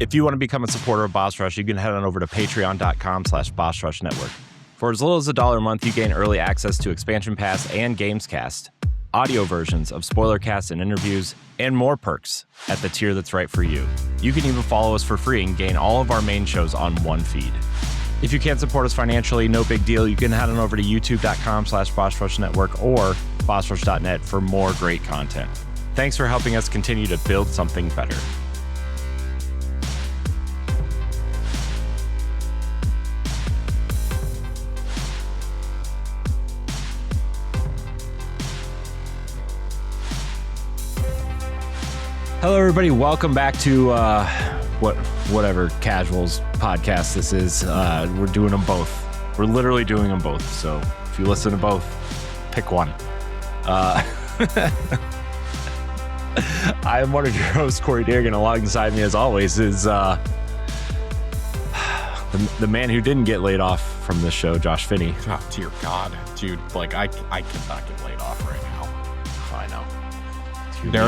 If you want to become a supporter of Boss Rush, you can head on over to patreon.com/Boss Rush Network. For as little as $1 a month, you gain early access to Expansion Pass and Gamescast, audio versions of Spoilercast and interviews, and more perks at the tier that's right for you. You can even follow us for free and gain all of our main shows on one feed. If you can't support us financially, no big deal. You can head on over to youtube.com/Boss Rush Network or bossrush.net for more great content. Thanks for helping us continue to build something better. Hello, everybody. Welcome back to whatever casuals podcast this is. We're doing them both. We're literally doing them both. So if you listen to both, pick one. I am one of your hosts, Corey Dirrig, and alongside me, as always, is the man who didn't get laid off from this show, Josh Finney. Oh, dear God, dude! Like I cannot get laid off right now. I know.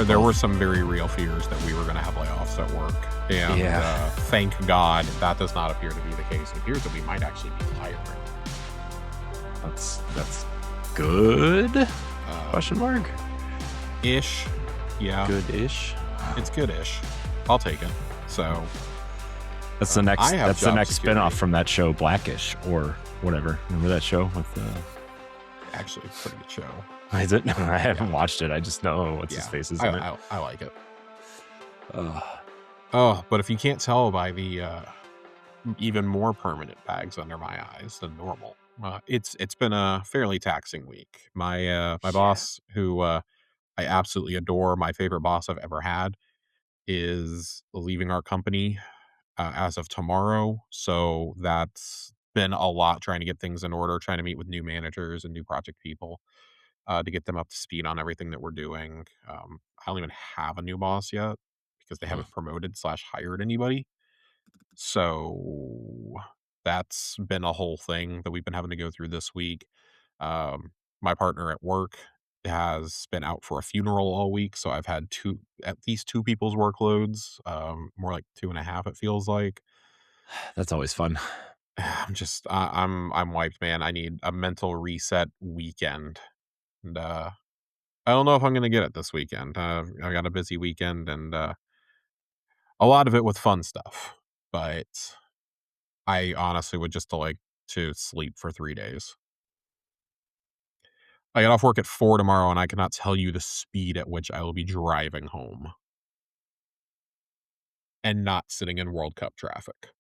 There were some very real fears that we were going to have layoffs at work, and thank God that does not appear to be the case. It appears that we might actually be hiring. That's good. Question mark. Ish. Yeah. Good-ish. It's good-ish. I'll take it. So that's the next. That's the next spinoff from that show, Blackish, or whatever. Remember that show with actually a pretty good show. Is it? I haven't watched it. I just know what's his face is in it. I like it. But if you can't tell by the even more permanent bags under my eyes than normal, it's been a fairly taxing week. My boss, who I absolutely adore, my favorite boss I've ever had, is leaving our company as of tomorrow. So that's been a lot, trying to get things in order, trying to meet with new managers and new project people. To get them up to speed on everything that we're doing. I don't even have a new boss yet because they haven't promoted/hired anybody. So that's been a whole thing that we've been having to go through this week. My partner at work has been out for a funeral all week, so I've had at least two people's workloads, more like 2.5, it feels like. That's always fun. I'm wiped, man. I need a mental reset weekend. And I don't know if I'm going to get it this weekend. I got a busy weekend and a lot of it with fun stuff. But I honestly would just like to sleep for 3 days. I get off work at 4 tomorrow, and I cannot tell you the speed at which I will be driving home and not sitting in World Cup traffic.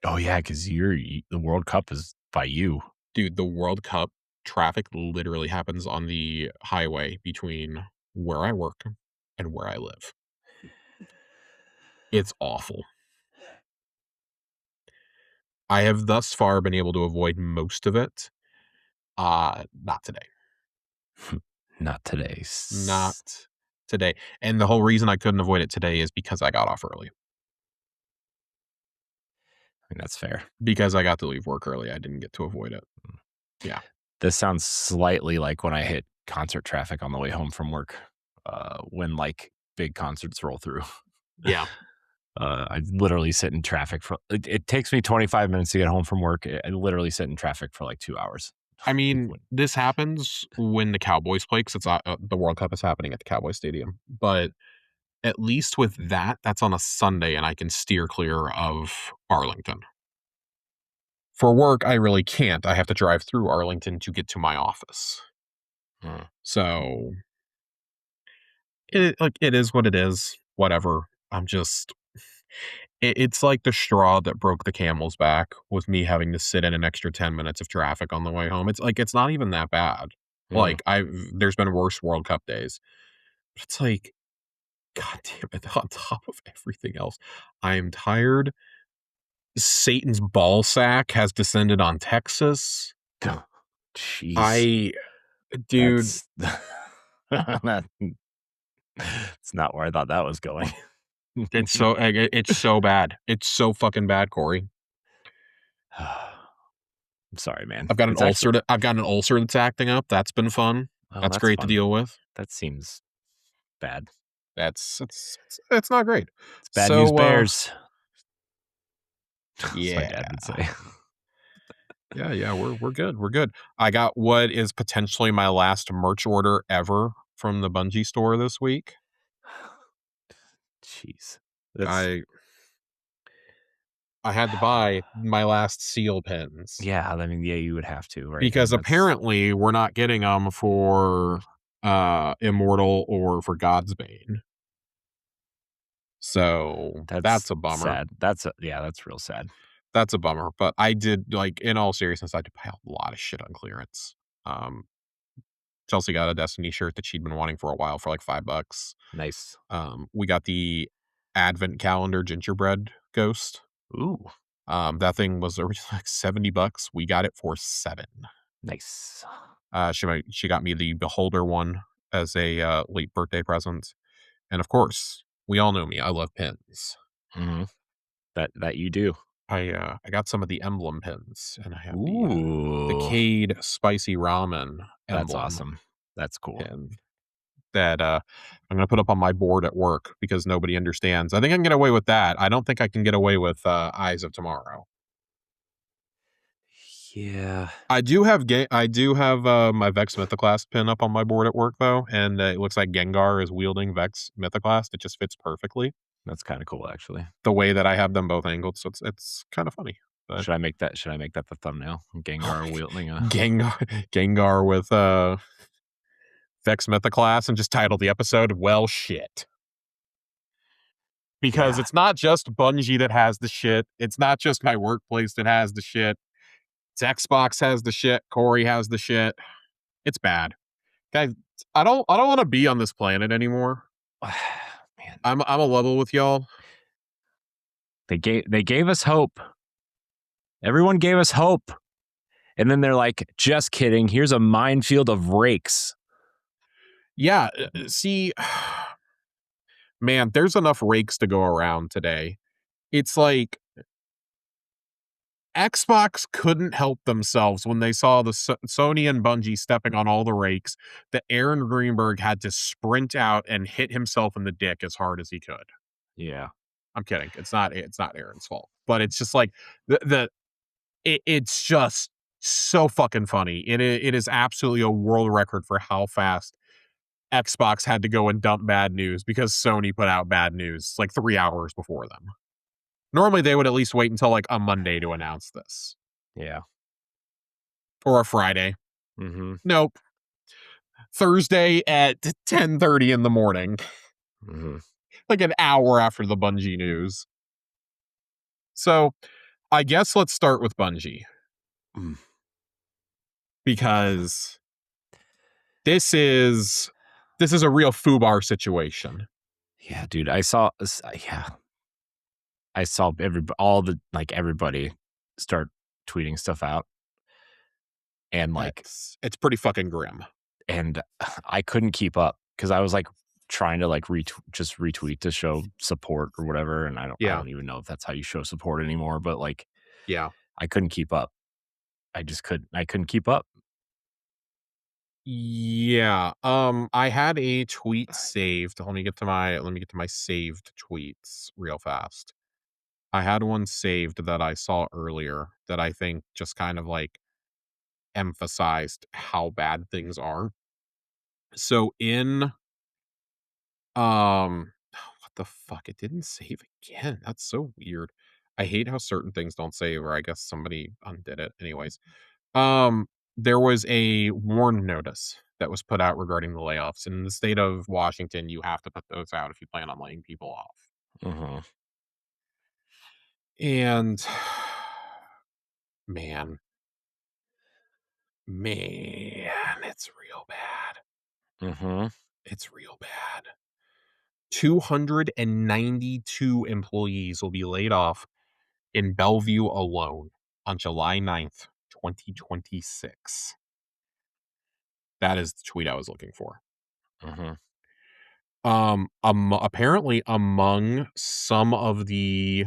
Oh, yeah, because the World Cup is by you. Dude, the World Cup traffic literally happens on the highway between where I work and where I live. It's awful. I have thus far been able to avoid most of it. Not today. Not today. Not today. And the whole reason I couldn't avoid it today is because I got off early. I think that's fair. Because I got to leave work early, I didn't get to avoid it. Yeah. This sounds slightly like when I hit concert traffic on the way home from work, when like big concerts roll through. Yeah. I literally sit in traffic for, it takes me 25 minutes to get home from work. I literally sit in traffic for like 2 hours. I mean, this happens when the Cowboys play, because it's the World Cup is happening at the Cowboys Stadium. But at least with that's on a Sunday, and I can steer clear of Arlington. For work, I really can't. I have to drive through Arlington to get to my office. So it is what it is. Whatever. I'm just... It's like the straw that broke the camel's back with me having to sit in an extra 10 minutes of traffic on the way home. It's like, it's not even that bad. Like, there's been worse World Cup days. But it's like, God damn it, on top of everything else, I am tired. Satan's ball sack has descended on Texas. Oh, jeez. Dude. It's not where I thought that was going. It's so bad. It's so fucking bad, Corey. I'm sorry, man. I've got an ulcer. I've got an ulcer that's acting up. That's been fun. Oh, that's great to deal with. That seems bad. It's not great. It's bad news bears. As my dad would say. Yeah, we're good. We're good. I got what is potentially my last merch order ever from the Bungie store this week. Jeez. I had to buy my last seal pins. Yeah, I mean, yeah, you would have to, right? Because I mean, apparently we're not getting them for Immortal or for Godsbane. So that's a bummer. Sad. That's real sad. That's a bummer. But I did, like, in all seriousness, I did buy a lot of shit on clearance. Chelsea got a Destiny shirt that she'd been wanting for a while for like $5. Nice. We got the Advent calendar gingerbread ghost. Ooh. That thing was originally like $70. We got it for $7. Nice. She got me the Beholder one as a late birthday present. And of course, we all know me. I love pins. Mm-hmm. That you do. I got some of the emblem pins, and I have Ooh. the Cade spicy ramen emblem. That's awesome. That's cool. Pin that I'm gonna put up on my board at work because nobody understands. I think I can get away with that. I don't think I can get away with Eyes of Tomorrow. Yeah. I do have my Vex Mythoclast pin up on my board at work though, and it looks like Gengar is wielding Vex Mythoclast. It just fits perfectly. That's kind of cool, actually. The way that I have them both angled, so it's kind of funny. But should I make that the thumbnail? Gengar wielding a Gengar with Vex Mythoclast, and just title the episode "Well Shit." Because it's not just Bungie that has the shit. It's not just my workplace that has the shit. It's Xbox has the shit. Corey has the shit. It's bad, guys. I don't want to be on this planet anymore. Man, I'm a level with y'all. They gave us hope. Everyone gave us hope, and then they're like, "Just kidding. Here's a minefield of rakes." Yeah. See, man, there's enough rakes to go around today. It's like Xbox couldn't help themselves when they saw the Sony and Bungie stepping on all the rakes that Aaron Greenberg had to sprint out and hit himself in the dick as hard as he could. Yeah. I'm kidding. It's not Aaron's fault, but it's just like it's just so fucking funny. It is absolutely a world record for how fast Xbox had to go and dump bad news because Sony put out bad news like 3 hours before them. Normally, they would at least wait until like a Monday to announce this. Yeah. Or a Friday. Mm-hmm. Nope. Thursday at 10:30 in the morning. Mm-hmm. Like an hour after the Bungie news. So, I guess let's start with Bungie. Because this is a real FUBAR situation. Yeah, dude. I saw everybody start tweeting stuff out, and like it's pretty fucking grim. And I couldn't keep up because I was like trying to like retweet to show support or whatever, and I don't even know if that's how you show support anymore. But like, yeah, I couldn't keep up. I couldn't keep up. Yeah. I had a tweet saved. Let me get to my saved tweets real fast. I had one saved that I saw earlier that I think just kind of like emphasized how bad things are. So what the fuck? It didn't save again. That's so weird. I hate how certain things don't save, or I guess somebody undid it. Anyways. There was a warn notice that was put out regarding the layoffs. And in the state of Washington, you have to put those out if you plan on laying people off. Mm-hmm. And man, it's real bad. Mm-hmm. It's real bad. 292 employees will be laid off in Bellevue alone on July 9th, 2026. That is the tweet I was looking for. Mm-hmm. Apparently among some of the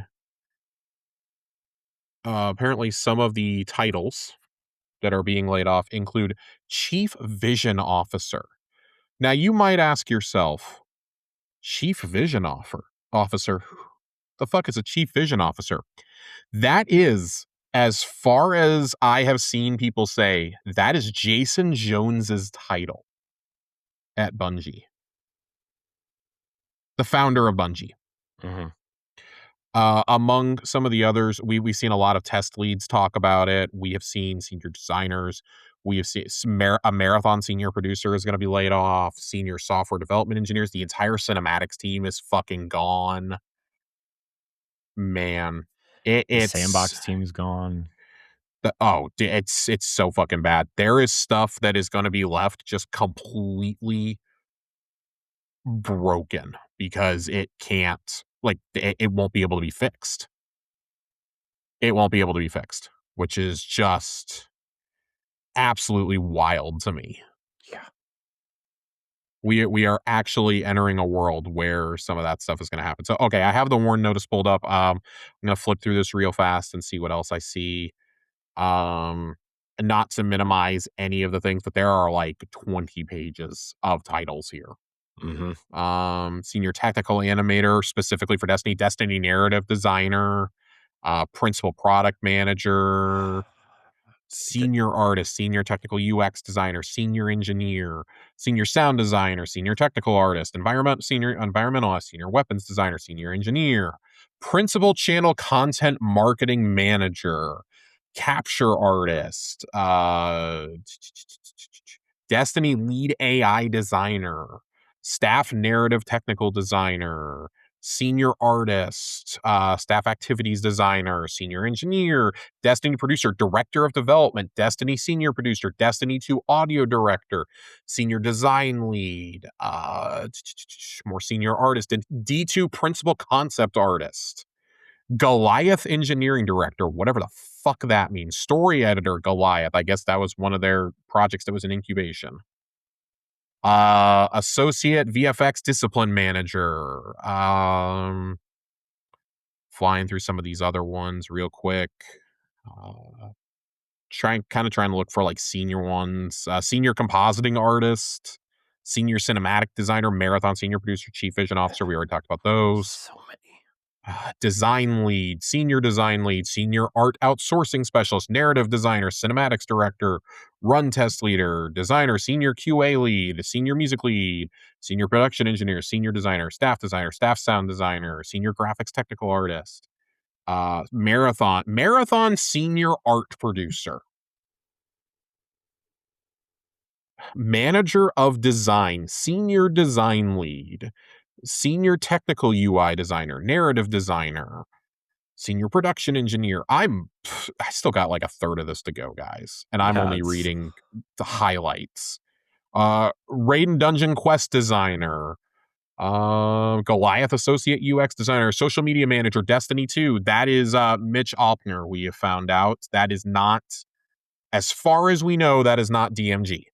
titles that are being laid off include Chief Vision Officer. Now you might ask yourself, Chief Vision Officer, the fuck is a chief vision officer? That is, as far as I have seen people say, that is Jason Jones's title at Bungie, the founder of Bungie. Mm-hmm. Among some of the others, we've seen a lot of test leads talk about it. We have seen senior designers. We have seen a marathon senior producer is going to be laid off. Senior software development engineers. The entire cinematics team is fucking gone. Man, The it's sandbox team's gone. it's so fucking bad. There is stuff that is going to be left just completely broken because it can't, like, it won't be able to be fixed. It won't be able to be fixed, which is just absolutely wild to me. Yeah. We are actually entering a world where some of that stuff is going to happen. So, okay, I have the warn notice pulled up. I'm going to flip through this real fast and see what else I see. And not to minimize any of the things, but there are like 20 pages of titles here. Mm-hmm. Senior technical animator, specifically for Destiny narrative designer, principal product manager, senior artist, senior technical UX designer, senior engineer, senior sound designer, senior technical artist, senior environmentalist, senior weapons designer, senior engineer, principal channel content marketing manager, capture artist, Destiny lead AI designer, staff narrative technical designer, senior artist, staff activities designer, senior engineer, Destiny producer, director of development, Destiny senior producer, Destiny 2 audio director, senior design lead, more senior artist, and D2 principal concept artist, Goliath engineering director, whatever the fuck that means, story editor, Goliath. I guess that was one of their projects that was in incubation. Associate VFX discipline manager. Flying through some of these other ones real quick. Trying to look for like senior ones. Senior compositing artist, senior cinematic designer, marathon senior producer, chief vision officer. We already talked about those. So many. Design lead, senior art outsourcing specialist, narrative designer, cinematics director, run test leader, designer, senior QA lead, senior music lead, senior production engineer, senior designer, staff sound designer, senior graphics technical artist, marathon senior art producer, manager of design, senior design lead, senior technical UI designer, narrative designer, senior production engineer. I still got like a third of this to go, guys, and I'm only reading the highlights. Raiden Dungeon Quest designer, Goliath associate UX designer, social media manager, Destiny 2. That is Mitch Alpner. We have found out that is not, as far as we know, that is not DMG.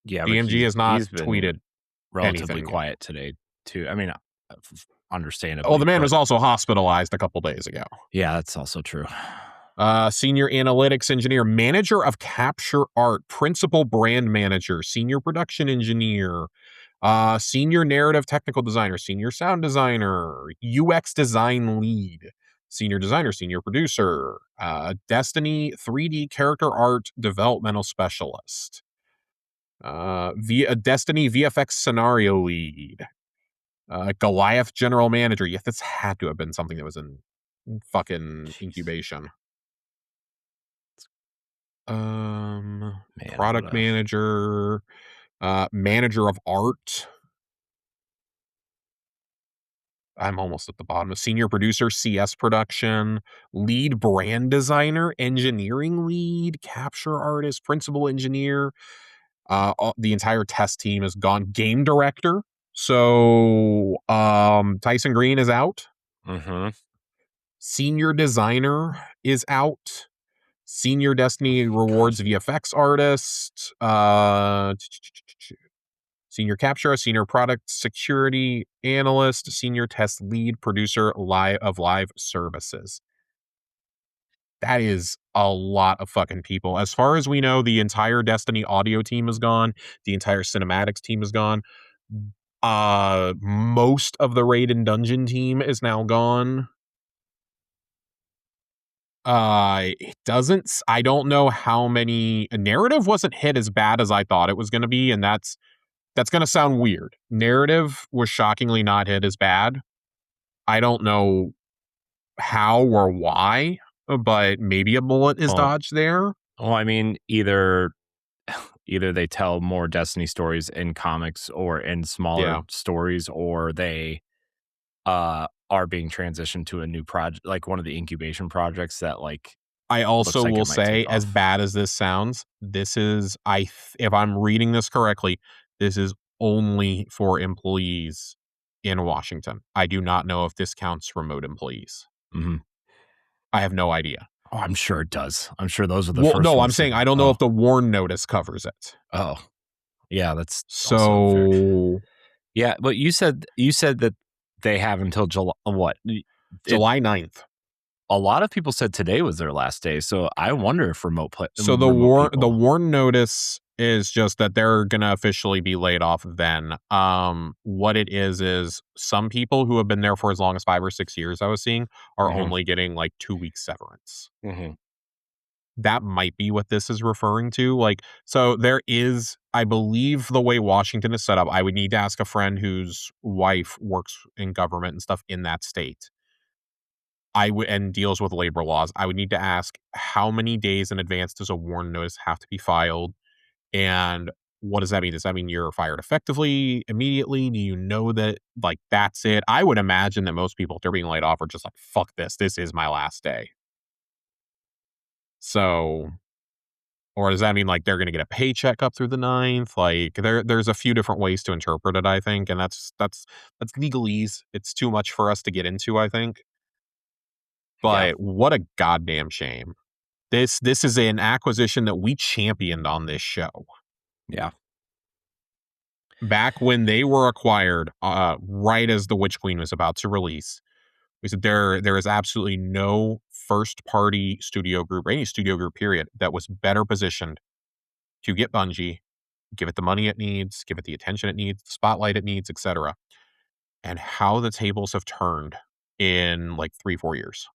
Yeah, DMG has not he's been tweeted relatively anything quiet today too. I mean, understandably. Oh, the man was also hospitalized a couple days ago. Yeah, that's also true. Senior analytics engineer, manager of capture art, principal brand manager, senior production engineer, senior narrative technical designer, senior sound designer, UX design lead, senior designer, senior producer, Destiny 3D character art developmental specialist, Destiny VFX scenario lead, Goliath general manager. Yeah, this had to have been something that was in fucking incubation. Product manager, manager of art. I'm almost at the bottom. A senior producer, CS production, lead brand designer, engineering lead, capture artist, principal engineer. The entire test team is gone. Game director. So Tyson Green is out. Mm-hmm. Senior designer is out. Senior Destiny Rewards VFX artist, senior capture, senior product security analyst, senior test lead producer live services. That is a lot of fucking people. As far as we know, the entire Destiny audio team is gone. The entire cinematics team is gone. Most of the raid and dungeon team is now gone. It doesn't. I don't know how many. Narrative wasn't hit as bad as I thought it was going to be, and that's going to sound weird. Narrative was shockingly not hit as bad. I don't know how or why, but maybe a bullet is dodged there. Well, I mean, either they tell more Destiny stories in comics or in smaller stories, or they are being transitioned to a new project, like one of the incubation projects that I also will say, as bad as this sounds, this is, if I'm reading this correctly, this is only for employees in Washington. I do not know if this counts remote employees. Mm-hmm. I have no idea. Oh, I'm sure it does. I'm sure those are the first. No, I'm saying I don't know if the warn notice covers it. Oh, yeah, that's so. Yeah, but you said that they have until July. What? July 9th. A lot of people said today was their last day, so I wonder if remote play. So the warn notice is just that they're gonna officially be laid off then. What it is some people who have been there for as long as 5 or 6 years, I was seeing, are only getting like 2 weeks severance. That might be what this is referring to. So there is, I believe, the way Washington is set up, I would need to ask a friend whose wife works in government and stuff in that state. And deals with labor laws. I would need to ask, how many days in advance does a warn notice have to be filed? And what does that mean? Does that mean you're fired effectively, immediately? Do you know that, that's it? I would imagine that most people, if they're being laid off, are just like, fuck this. This is my last day. So, or does that mean they're going to get a paycheck up through the 9th? There's a few different ways to interpret it, I think. And that's legalese. It's too much for us to get into, I think. But what a goddamn shame. This is an acquisition that we championed on this show. Yeah. Back when they were acquired, right as the Witch Queen was about to release, we said there is absolutely no first-party studio group, or any studio group, period, that was better positioned to get Bungie, give it the money it needs, give it the attention it needs, the spotlight it needs, etc. And how the tables have turned in 3-4 years.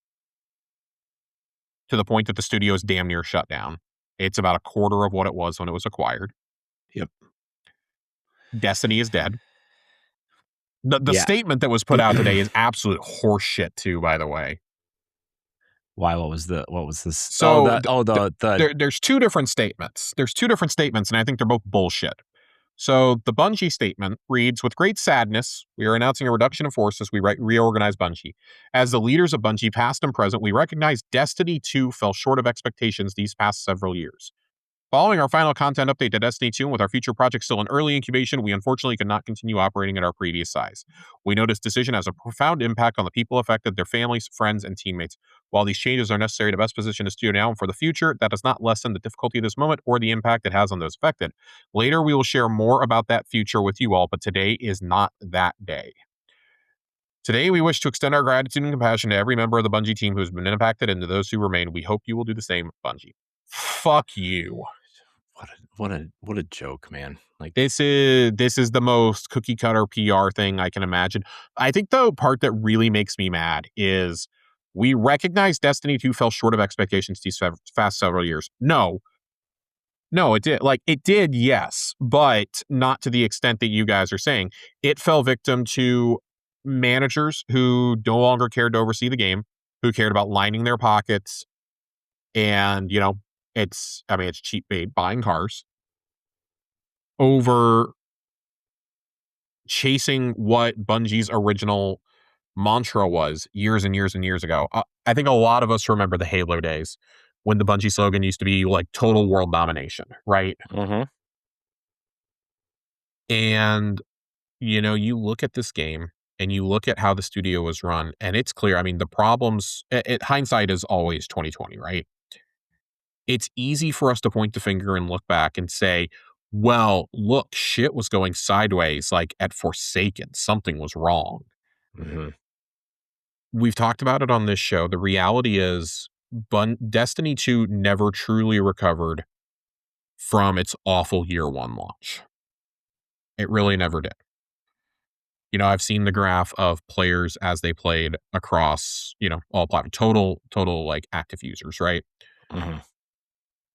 To the point that the studio is damn near shut down. It's about a quarter of what it was when it was acquired. Yep. Destiny is dead. The statement that was put out today is absolute horseshit too, by the way. Why? What was this? So there's two different statements. And I think they're both bullshit. So the Bungie statement reads, with great sadness, we are announcing a reduction of force as we reorganize Bungie. As the leaders of Bungie, past and present, we recognize Destiny 2 fell short of expectations these past several years. Following our final content update to Destiny 2 and with our future project still in early incubation, we unfortunately could not continue operating at our previous size. We know this decision has a profound impact on the people affected, their families, friends, and teammates. While these changes are necessary to best position the studio now and for the future, that does not lessen the difficulty of this moment or the impact it has on those affected. Later, we will share more about that future with you all, but today is not that day. Today, we wish to extend our gratitude and compassion to every member of the Bungie team who has been impacted and to those who remain. We hope you will do the same, Bungie. Fuck you. What a joke, man. This is the most cookie cutter PR thing I can imagine. I think the part that really makes me mad is we recognize Destiny 2 fell short of expectations these past several years. No, it did. It did, yes, but not to the extent that you guys are saying. It fell victim to managers who no longer cared to oversee the game, who cared about lining their pockets, and it's cheap bait buying cars over chasing what Bungie's original mantra was years and years and years ago. I think a lot of us remember the Halo days when the Bungie slogan used to be total world domination, right? Mm-hmm. And, you look at this game and you look at how the studio was run, and it's clear. The problems, hindsight is always 2020, right? It's easy for us to point the finger and look back and say, well, look, shit was going sideways at Forsaken. Something was wrong. Mm-hmm. We've talked about it on this show. The reality is Destiny 2 never truly recovered from its awful year one launch. It really never did. I've seen the graph of players as they played across, all platforms, total like active users, right? Mm-hmm.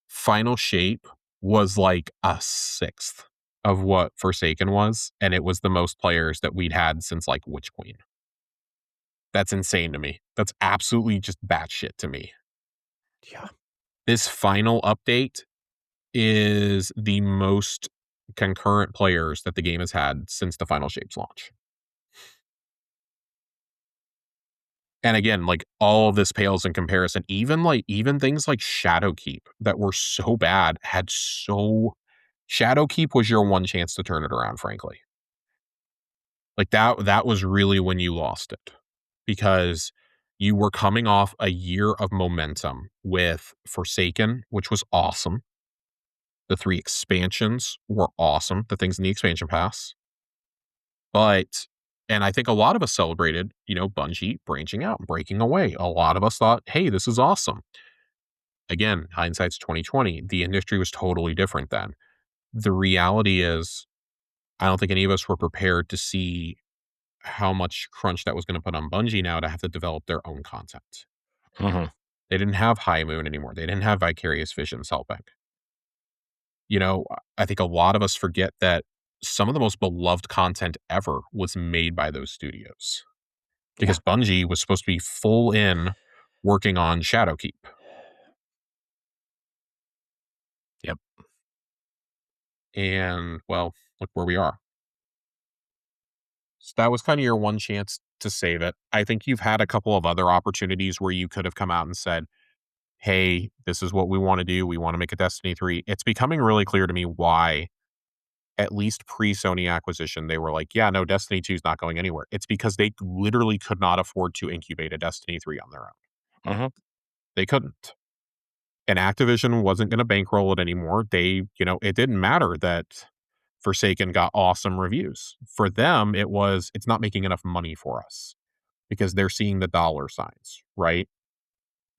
Final Shape was like a sixth of what Forsaken was, and it was the most players that we'd had since like Witch Queen. That's insane to me. That's absolutely just batshit to me. Yeah. This final update is the most concurrent players that the game has had since the Final Shapes launch. And again, like all of this pales in comparison. Even things like Shadowkeep that were so bad Shadowkeep was your one chance to turn it around, frankly. Like that was really when you lost it. Because you were coming off a year of momentum with Forsaken, which was awesome. The 3 expansions were awesome, the things in the expansion pass. And I think a lot of us celebrated, Bungie branching out, breaking away. A lot of us thought, hey, this is awesome. Again, hindsight's 2020. The industry was totally different then. The reality is, I don't think any of us were prepared to see how much crunch that was going to put on Bungie now to have to develop their own content. Mm-hmm. They didn't have High Moon anymore. They didn't have Vicarious Visions helping. I think a lot of us forget that some of the most beloved content ever was made by those studios. Because Bungie was supposed to be full in working on Shadowkeep. Yep. And, well, look where we are. So that was kind of your one chance to save it. I think you've had a couple of other opportunities where you could have come out and said, hey, this is what we want to do. We want to make a Destiny 3. It's becoming really clear to me why, at least pre-Sony acquisition, they were like, yeah, no, Destiny 2 is not going anywhere. It's because they literally could not afford to incubate a Destiny 3 on their own. Mm-hmm. They couldn't. And Activision wasn't going to bankroll it anymore. It didn't matter that Forsaken got awesome reviews. For them, it's not making enough money for us because they're seeing the dollar signs, right?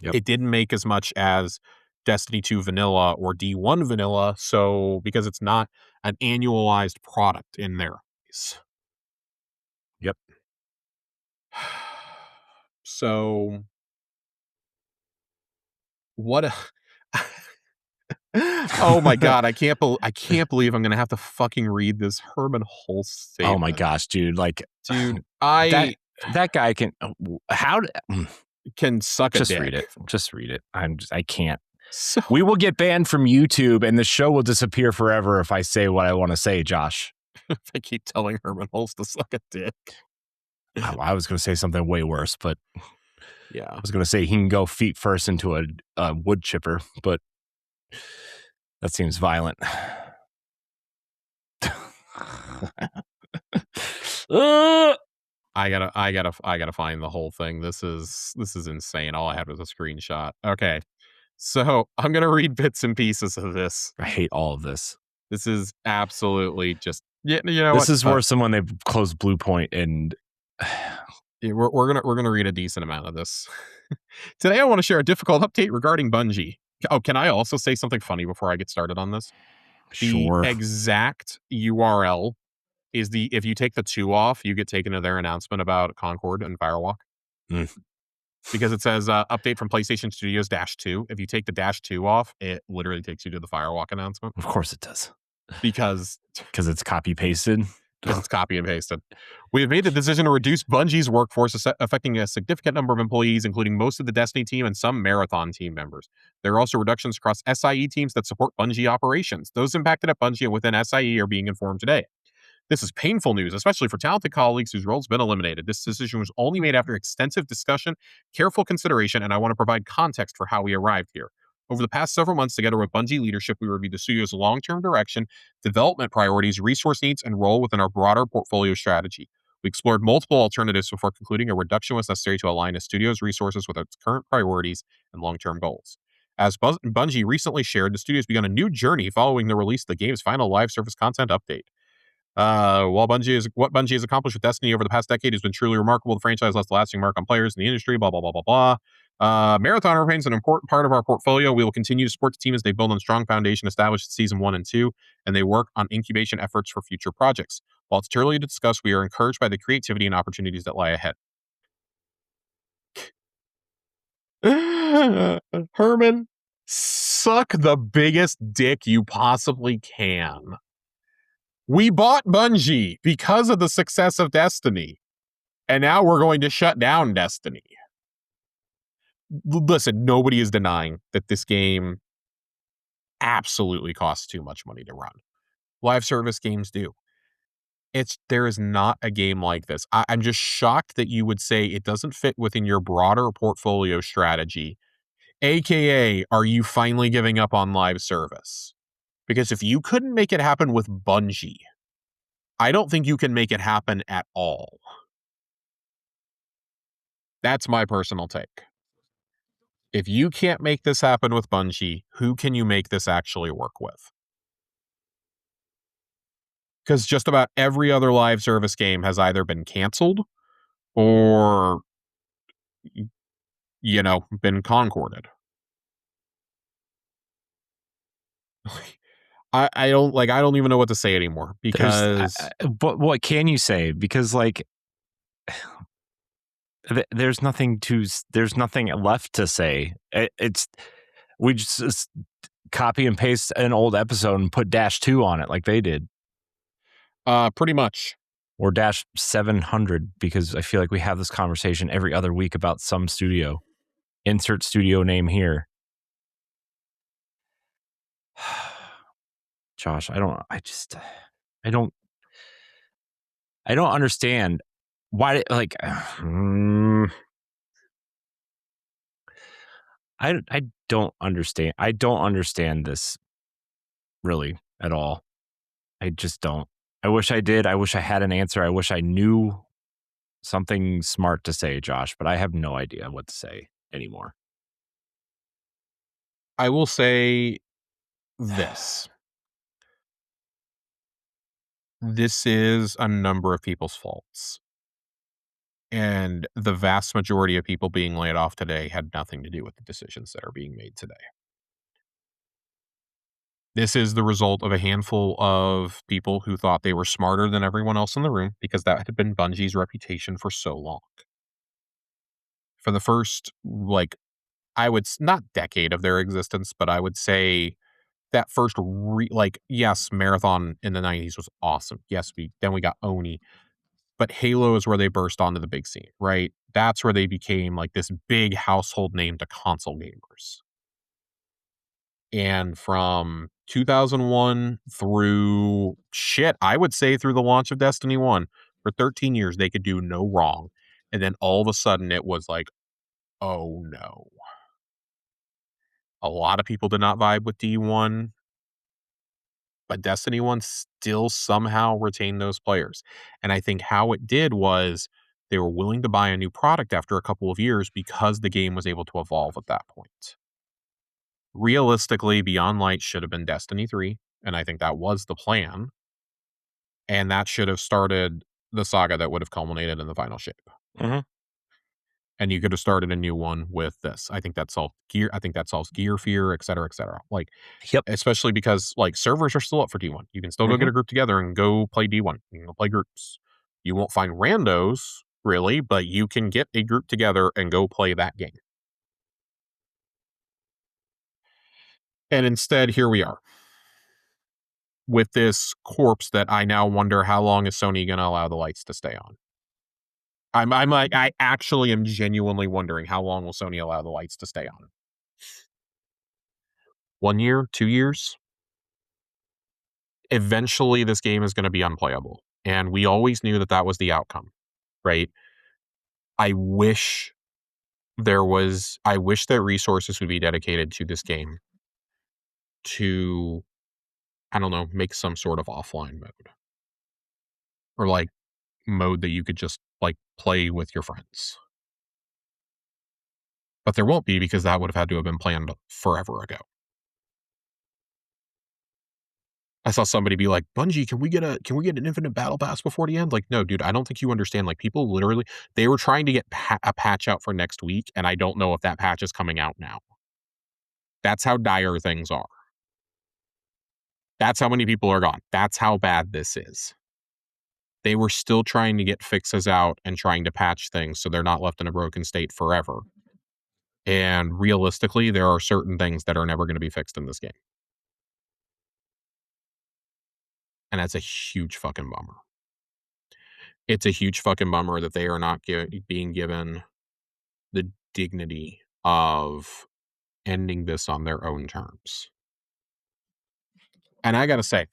Yep. It didn't make as much as Destiny 2 vanilla or D1 vanilla, so because it's not an annualized product in their eyes. Yep. So what a oh my god, I can't believe I'm gonna have to fucking read this Herman Hulse statement. Oh my gosh, dude! Like, dude, that guy can can suck a just dick. read it. Just read it. I can't. So we will get banned from YouTube, and the show will disappear forever if I say what I want to say, Josh. I keep telling Herman Hulse to suck a dick. I was going to say something way worse, but yeah, I was going to say he can go feet first into a wood chipper, but that seems violent. I gotta find the whole thing. This is insane. All I had was a screenshot. Okay, so I'm gonna read bits and pieces of this. I hate all of this. This is absolutely just This is worse than when they closed Blue Point, and we're gonna read a decent amount of this. Today I want to share a difficult update regarding Bungie. Oh, can I also say something funny before I get started on this? Sure. The exact URL is if you take the 2 off, you get taken to their announcement about Concord and Firewalk. Because it says update from PlayStation Studios -2. If you take the -2 off, it literally takes you to the Firewalk announcement. Of course it does. Because it's copy pasted. Because it's copy and pasted. We have made the decision to reduce Bungie's workforce, affecting a significant number of employees, including most of the Destiny team and some Marathon team members. There are also reductions across SIE teams that support Bungie operations. Those impacted at Bungie and within SIE are being informed today. This is painful news, especially for talented colleagues whose roles have been eliminated. This decision was only made after extensive discussion, careful consideration, and I want to provide context for how we arrived here. Over the past several months, together with Bungie leadership, we reviewed the studio's long-term direction, development priorities, resource needs, and role within our broader portfolio strategy. We explored multiple alternatives before concluding a reduction was necessary to align the studio's resources with its current priorities and long-term goals. As Bungie recently shared, the studio has begun a new journey following the release of the game's final live service content update. What Bungie has accomplished with Destiny over the past decade has been truly remarkable. The franchise left a lasting mark on players in the industry, blah, blah, blah, blah, blah. Marathon remains an important part of our portfolio. We will continue to support the team as they build on a strong foundation established in season 1 and 2, and they work on incubation efforts for future projects. While it's too early to discuss, we are encouraged by the creativity and opportunities that lie ahead. Herman, suck the biggest dick you possibly can. We bought Bungie because of the success of Destiny, and now we're going to shut down Destiny. Listen, nobody is denying that this game absolutely costs too much money to run. Live service games do. There is not a game like this. I'm just shocked that you would say it doesn't fit within your broader portfolio strategy. AKA, are you finally giving up on live service? Because if you couldn't make it happen with Bungie, I don't think you can make it happen at all. That's my personal take. If you can't make this happen with Bungie, who can you make this actually work with? Because just about every other live service game has either been canceled or, been concorded. I don't even know what to say anymore because but what can you say? Because there's nothing left to say. We just copy and paste an old episode and put -2 on it like they did. Pretty much. Or -700, because I feel like we have this conversation every other week about some studio. Insert studio name here. Josh, I don't understand why, I don't understand. I don't understand this really at all. I just don't. I wish I did. I wish I had an answer. I wish I knew something smart to say, Josh, but I have no idea what to say anymore. I will say this. This is a number of people's faults. And the vast majority of people being laid off today had nothing to do with the decisions that are being made today. This is the result of a handful of people who thought they were smarter than everyone else in the room because that had been Bungie's reputation for so long. For the first, not decade of their existence, but I would say that first, yes, Marathon in the 90s was awesome. Yes, then we got Oni. But Halo is where they burst onto the big scene, right? That's where they became like this big household name to console gamers. And from 2001 through I would say through the launch of Destiny 1, for 13 years, they could do no wrong. And then all of a sudden it was like, oh no. A lot of people did not vibe with D1, but Destiny 1 still somehow retained those players. And I think how it did was they were willing to buy a new product after a couple of years because the game was able to evolve at that point. Realistically, Beyond Light should have been Destiny 3, and I think that was the plan. And that should have started the saga that would have culminated in the final shape. Mm-hmm. And you could have started a new one with this. I think that solved gear. I think that solves gear fear, et cetera, et cetera. Yep. Especially because servers are still up for D1. You can still go get a group together and go play D1. You can go play groups. You won't find randos really, but you can get a group together and go play that game. And instead, here we are with this corpse that I now wonder how long is Sony going to allow the lights to stay on. I actually am genuinely wondering how long will Sony allow the lights to stay on. 1 year, 2 years? Eventually, this game is going to be unplayable. And we always knew that was the outcome, right? I wish that resources would be dedicated to this game to, I don't know, make some sort of offline mode. Or mode that you could just play with your friends. But there won't be because that would have had to have been planned forever ago. I saw somebody be like, Bungie, can we get an infinite battle pass before the end? Like, no, dude, I don't think you understand. Like, people literally, they were trying to get a patch out for next week, and I don't know if that patch is coming out now. That's how dire things are. That's how many people are gone. That's how bad this is. They were still trying to get fixes out and trying to patch things so they're not left in a broken state forever. And realistically, there are certain things that are never going to be fixed in this game. And that's a huge fucking bummer. It's a huge fucking bummer that they are not being given the dignity of ending this on their own terms. And I gotta say,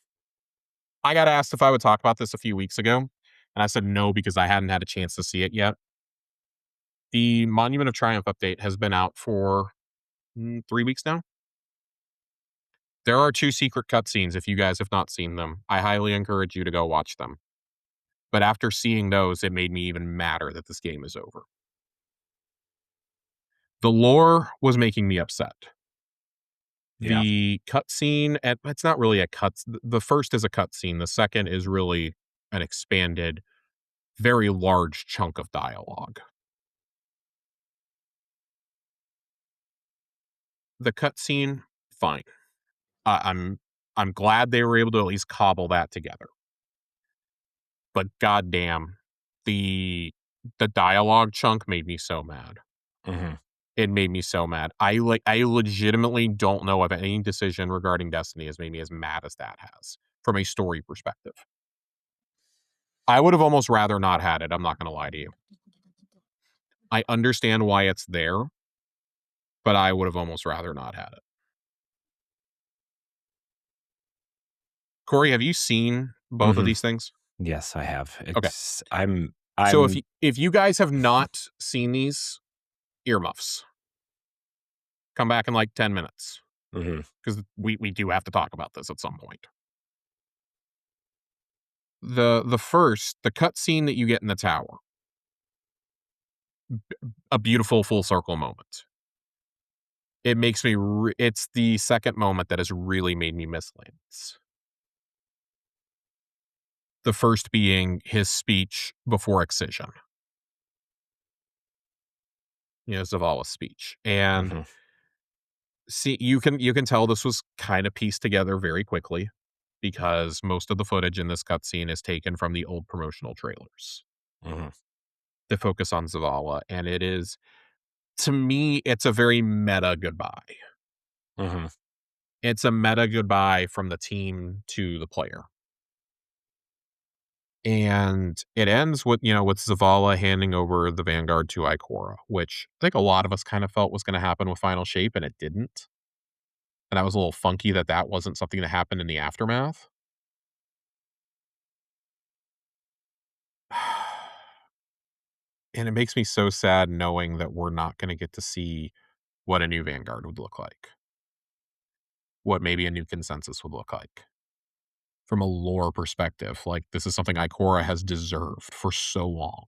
I got asked if I would talk about this a few weeks ago, and I said no because I hadn't had a chance to see it yet. The Monument of Triumph update has been out for 3 weeks now. There are 2 secret cutscenes if you guys have not seen them. I highly encourage you to go watch them. But after seeing those, it made me even madder that this game is over. The lore was making me upset. Yeah. The cutscene, it's not really a cut. The first is a cutscene. The second is really an expanded, very large chunk of dialogue. The cutscene, fine. I'm glad they were able to at least cobble that together. But goddamn, the dialogue chunk made me so mad. Mm-hmm. It made me so mad. I legitimately don't know if any decision regarding Destiny has made me as mad as that has from a story perspective. I would have almost rather not had it. I'm not going to lie to you. I understand why it's there, but I would have almost rather not had it. Corey, have you seen both of these things? Yes, I have. Okay. I'm So if you guys have not seen these, earmuffs. Come back in like 10 minutes. Because we do have to talk about this at some point. The cutscene that you get in the tower, a beautiful full circle moment. It makes me. It's the second moment that has really made me miss Lance. The first being his speech before Excision. Zavala's speech, and see, you can tell this was kind of pieced together very quickly because most of the footage in this cutscene is taken from the old promotional trailers. The focus on Zavala, and it is, to me, it's a very meta goodbye. It's a meta goodbye from the team to the player. And it ends with Zavala handing over the Vanguard to Ikora, which I think a lot of us kind of felt was going to happen with Final Shape, and it didn't. And I was a little funky that wasn't something that happened in the aftermath. And it makes me so sad knowing that we're not going to get to see what a new Vanguard would look like. What maybe a new Consensus would look like. From a lore perspective, like, this is something Ikora has deserved for so long.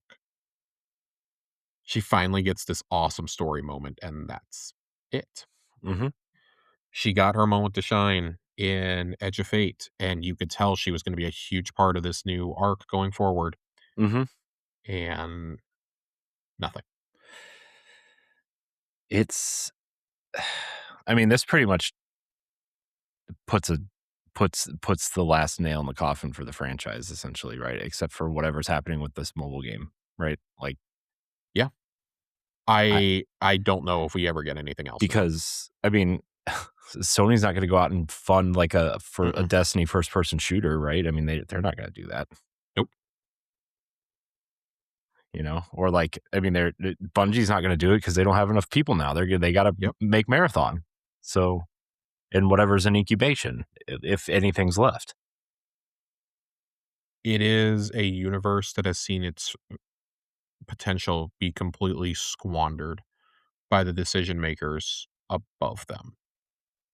She finally gets this awesome story moment, and that's it. She got her moment to shine in Edge of Fate, and you could tell she was going to be a huge part of this new arc going forward. And nothing. It's, I mean, this pretty much puts the last nail in the coffin for the franchise, essentially, right? Except for whatever's happening with this mobile game, right? Like, yeah, I don't know if we ever get anything else, because I mean, Sony's not going to go out and fund like a Destiny first person shooter, right? I mean, they're not going to do that. Nope. Or like, I mean, Bungie's not going to do it because they don't have enough people now. They got to make Marathon. So, and whatever's in incubation, if anything's left. It is a universe that has seen its potential be completely squandered by the decision makers above them.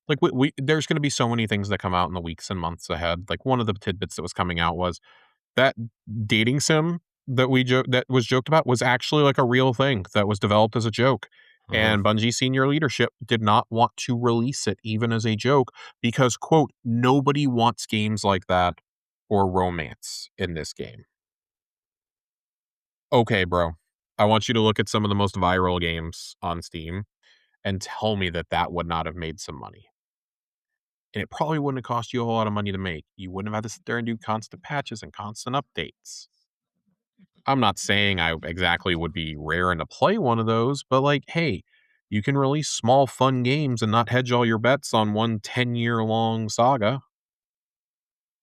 Like, there's going to be so many things that come out in the weeks and months ahead. Like, one of the tidbits that was coming out was that dating sim that was joked about was actually like a real thing that was developed as a joke. Mhm. And Bungie senior leadership did not want to release it even as a joke because, quote, nobody wants games like that or romance in this game. Okay, bro. I want you to look at some of the most viral games on Steam and tell me that that would not have made some money. And it probably wouldn't have cost you a whole lot of money to make. You wouldn't have had to sit there and do constant patches and constant updates. I'm not saying I exactly would be raring to play one of those, but like, hey, you can release small, fun games and not hedge all your bets on one 10-year long saga.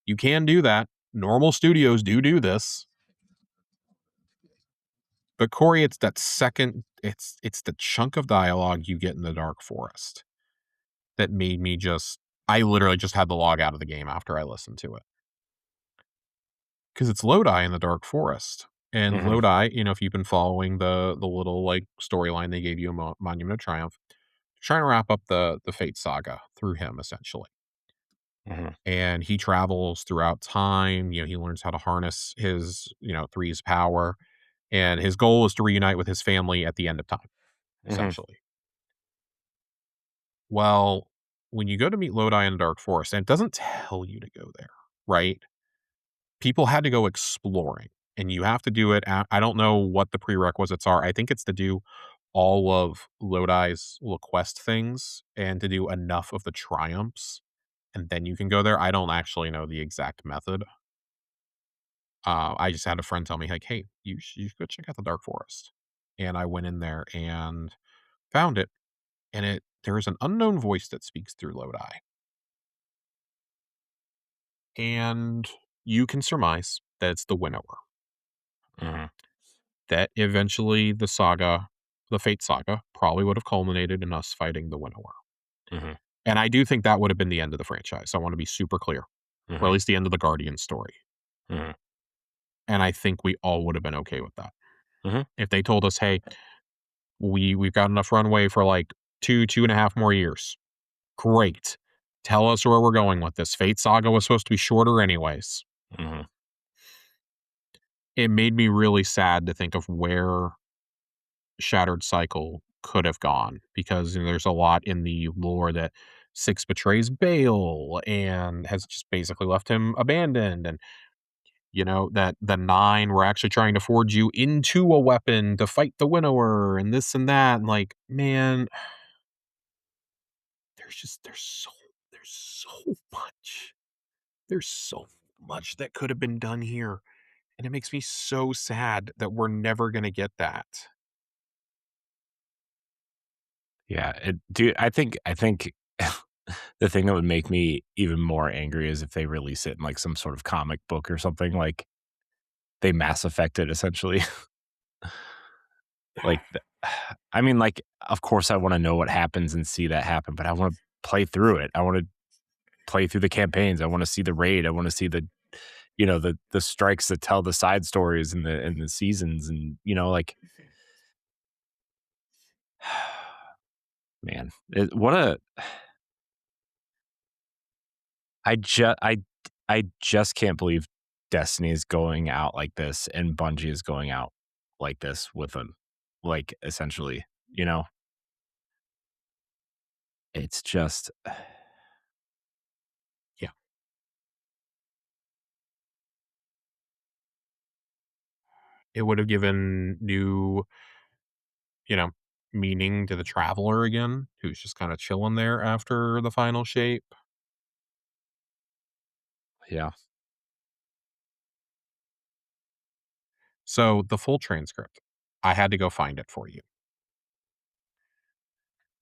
You can do that. Normal studios do this. But Corey, it's that second, it's the chunk of dialogue you get in the Dark Forest that made me just I literally just had to log out of the game after I listened to it. Because it's Lodi in the Dark Forest. And Mhm. Lodi, if you've been following the little like storyline they gave you in Monument of Triumph, trying to wrap up the Fate saga through him essentially. Mhm. And he travels throughout time. He learns how to harness his, three's power. And his goal is to reunite with his family at the end of time, Mhm. essentially. Well, when you go to meet Lodi in the Dark Forest, and it doesn't tell you to go there, right? People had to go exploring, and you have to do it. I don't know what the prerequisites are. I think it's to do all of Lodi's little quest things and to do enough of the triumphs, and then you can go there. I don't actually know the exact method. I just had a friend tell me like, "Hey, you should go check out the Dark Forest," and I went in there and found it, and there is an unknown voice that speaks through Lodi, and you can surmise that it's the Winnower. Mhm. That eventually the Fate saga, probably would have culminated in us fighting the Winnower. Mhm. And I do think that would have been the end of the franchise. I want to be super clear, or at Mhm. least the end of the Guardian story. Mhm. And I think we all would have been okay with that. Mhm. If they told us, hey, we've got enough runway for like 2.5 more years. Great. Tell us where we're going with this. Fate saga was supposed to be shorter anyways. Mhm. It made me really sad to think of where Shattered Cycle could have gone because there's a lot in the lore that Six betrays Bale and has just basically left him abandoned, and that the Nine were actually trying to forge you into a weapon to fight the Winnower and this and that. And like, man, there's much. There's so much that could have been done here. And it makes me so sad that we're never gonna get that. Yeah, dude, I think the thing that would make me even more angry is if they release it in, like, some sort of comic book or something, like, they Mass Effect it essentially. Like, I mean, like, of course, I wanna know what happens and see that happen, but I wanna play through it. I wanna play through the campaigns. I wanna see the raid. I wanna see the strikes that tell the side stories and the seasons and, like man, what a I just can't believe Destiny is going out like this and Bungie is going out like this with them, like, essentially, you know? It's just Yeah. It would have given new, you know, meaning to the traveler again, who's just kinda chilling there after the final shape. yeah. So, the full transcript, I had to go find it for you.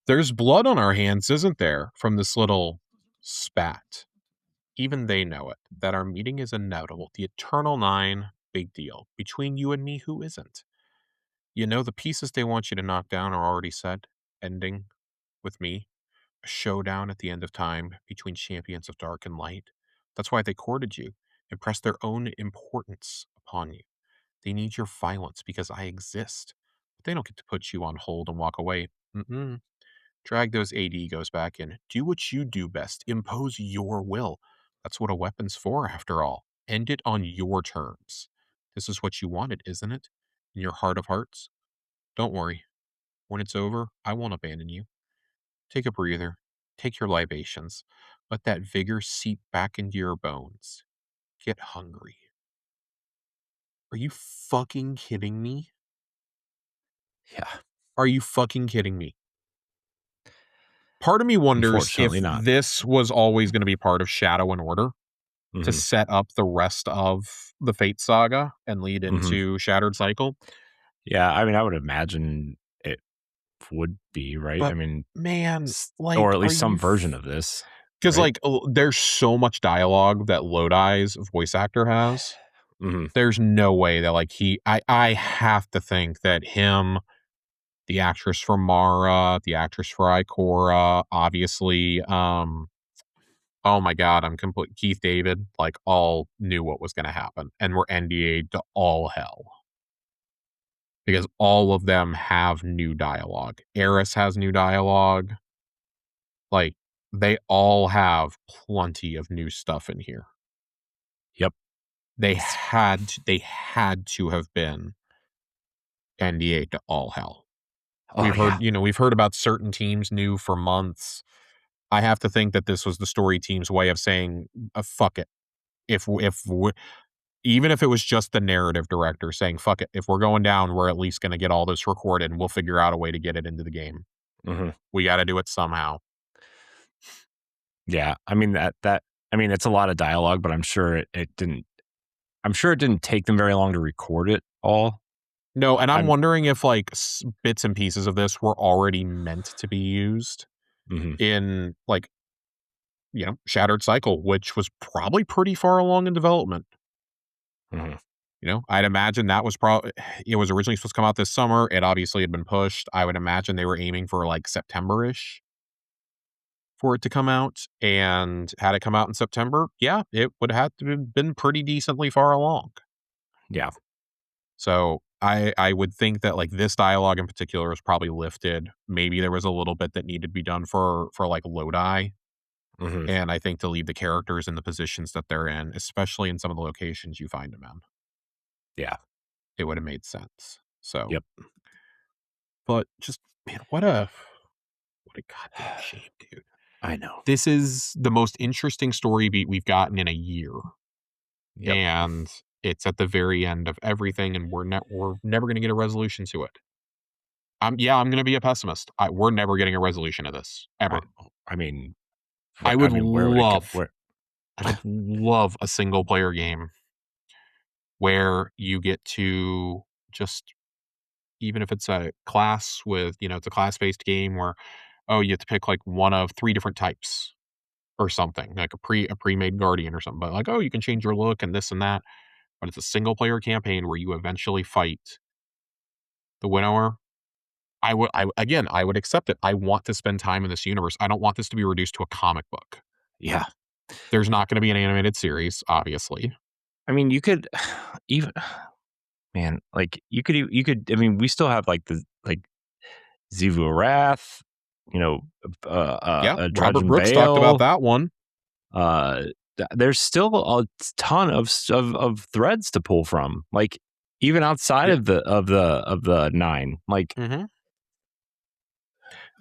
There's blood on our hands, isn't there, from this little spat. Even they know it, that our meeting is inevitable. The Eternal Nine, big deal. Between you and me, who isn't? The pieces they want you to knock down are already set, ending with me. A showdown at the end of time between champions of dark and light. That's why they courted you and pressed their own importance upon you. They need your violence because I exist. But they don't get to put you on hold and walk away. Mm-mm. Drag those AD egos back in. Do what you do best. Impose your will. That's what a weapon's for, after all. End it on your terms. This is what you wanted, isn't it? In your heart of hearts? Don't worry. When it's over, I won't abandon you. Take a breather. Take your libations. Let that vigor seep back into your bones. Get hungry. Are you fucking kidding me? Yeah. Are you fucking kidding me? Part of me wonders Unfortunately if not. this was always going to be part of Shadow and Order to Mhm. set up the rest of the Fate saga and lead Mhm. into Shattered Cycle. Yeah, I mean, I would imagine it would be, right? I But mean, man, or like, at are least some you? version of this, Because right? like, there's so much dialogue that Lodi's voice actor has. Mhm. There's no way that like I have to think that him, the actress for Mara, the actress for Ikora, obviously, oh my god, I'm complete Keith David, like all knew what was gonna happen and were NDA'd to all hell. Because all of them have new dialogue. Eris has new dialogue. Like, they all have plenty of new stuff in here. Yep. It's They had to have been NDA'd to all hell. Oh, yeah. We've heard about certain teams new for months. I have to think that this was the story team's way of saying, "Fuck it." If we even if it was just the narrative director saying, "Fuck it. If we're going down, we're at least gonna get all this recorded, and we'll figure out a way to get it into the game. Mhm. We gotta do it somehow." Yeah, I mean, I mean, it's a lot of dialogue, but I'm sure it didn't take them very long to record it all. No, and I'm I'm wondering if, like, bits and pieces of this were already meant to be used Mhm. in, like, Shattered Cycle, which was probably pretty far along in development. Mhm. I'd imagine that was probably it was originally supposed to come out this summer. It obviously had been pushed. I would imagine they were aiming for like September-ish for it to come out. And had it come out in September, yeah, it would have to have been pretty decently far along. Yeah. So I would think that like this dialogue in particular was probably lifted. Maybe there was a little bit that needed to be done for like Lodi. Mhm. And I think to leave the characters in the positions that they're in, especially in some of the locations you find them in, Yeah. it would have made sense. So, Yep. but just man, what a goddamn shame, dude. I know. This is the most interesting story beat we've gotten in a year, Yep. and it's at the very end of everything, and we're never going to get a resolution to it. I'm going to be a pessimist. We're never getting a resolution of this ever. I I mean, I I would mean, where would it go? love, Where I would love a single player game where you get to just, even if it's a class with, it's a class based game where, oh, you have to pick like one of three different types or something, like a pre-made guardian or something. But like, oh, you can change your look and this and that. But it's a single player campaign where you eventually fight the winnower. I would accept it. I want to spend time in this universe. I don't want this to be reduced to a comic book. Yeah. There's not going to be an animated series, obviously. I mean, you could even man, like, I mean, we still have, like, the like, Zivu Wrath, you know, Yeah, Dredge Robert and Brooks talked about Bale. that one. There's still a ton of threads to pull from, like, even outside Yeah. of the 9. Like, Mm-hmm.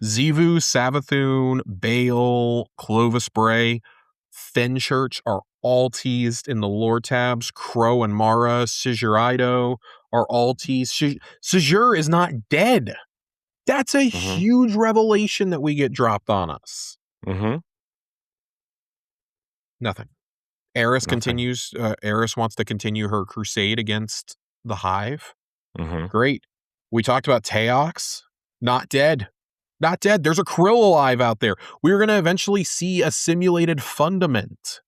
Zivu, Savathun, Bale, Clovis Bray, Fenchurch are all teased in the lore tabs. Crow and Mara, Sigurido are all teased. Sigur is not dead. That's a mhm, huge revelation that we get dropped on us. mhm, Nothing. Eris nothing. continues. Eris wants to continue her crusade against the Hive. Mhm, Great. We talked about Teox. Not dead. Not dead. There's a Krill alive out there. We're going to eventually see a simulated fundament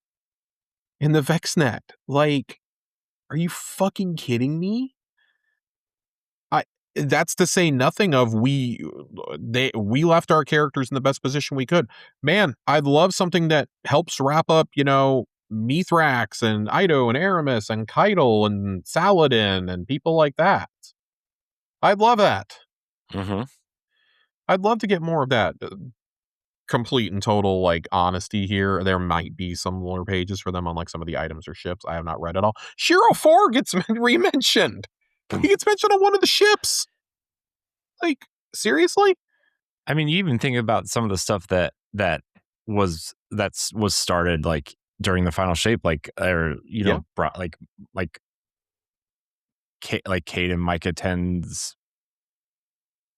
in the VexNet. Like, are you fucking kidding me? I That's to say nothing of we left our characters in the best position we could. Man, I'd love something that helps wrap up, Mithrax and Ido and Aramis and Keitel and Saladin and people like that. I'd love that. mhm. I'd love to get more of that. Complete and total like honesty here. There might be some lore pages for them on like some of the items or ships. I have not read it all. Shiro 4 gets re-mentioned. He gets mentioned on one of the ships. Like, seriously? I mean, you even think about some of the stuff that was started like during the final shape, like, or Yeah. brought like Kate and Micah 10's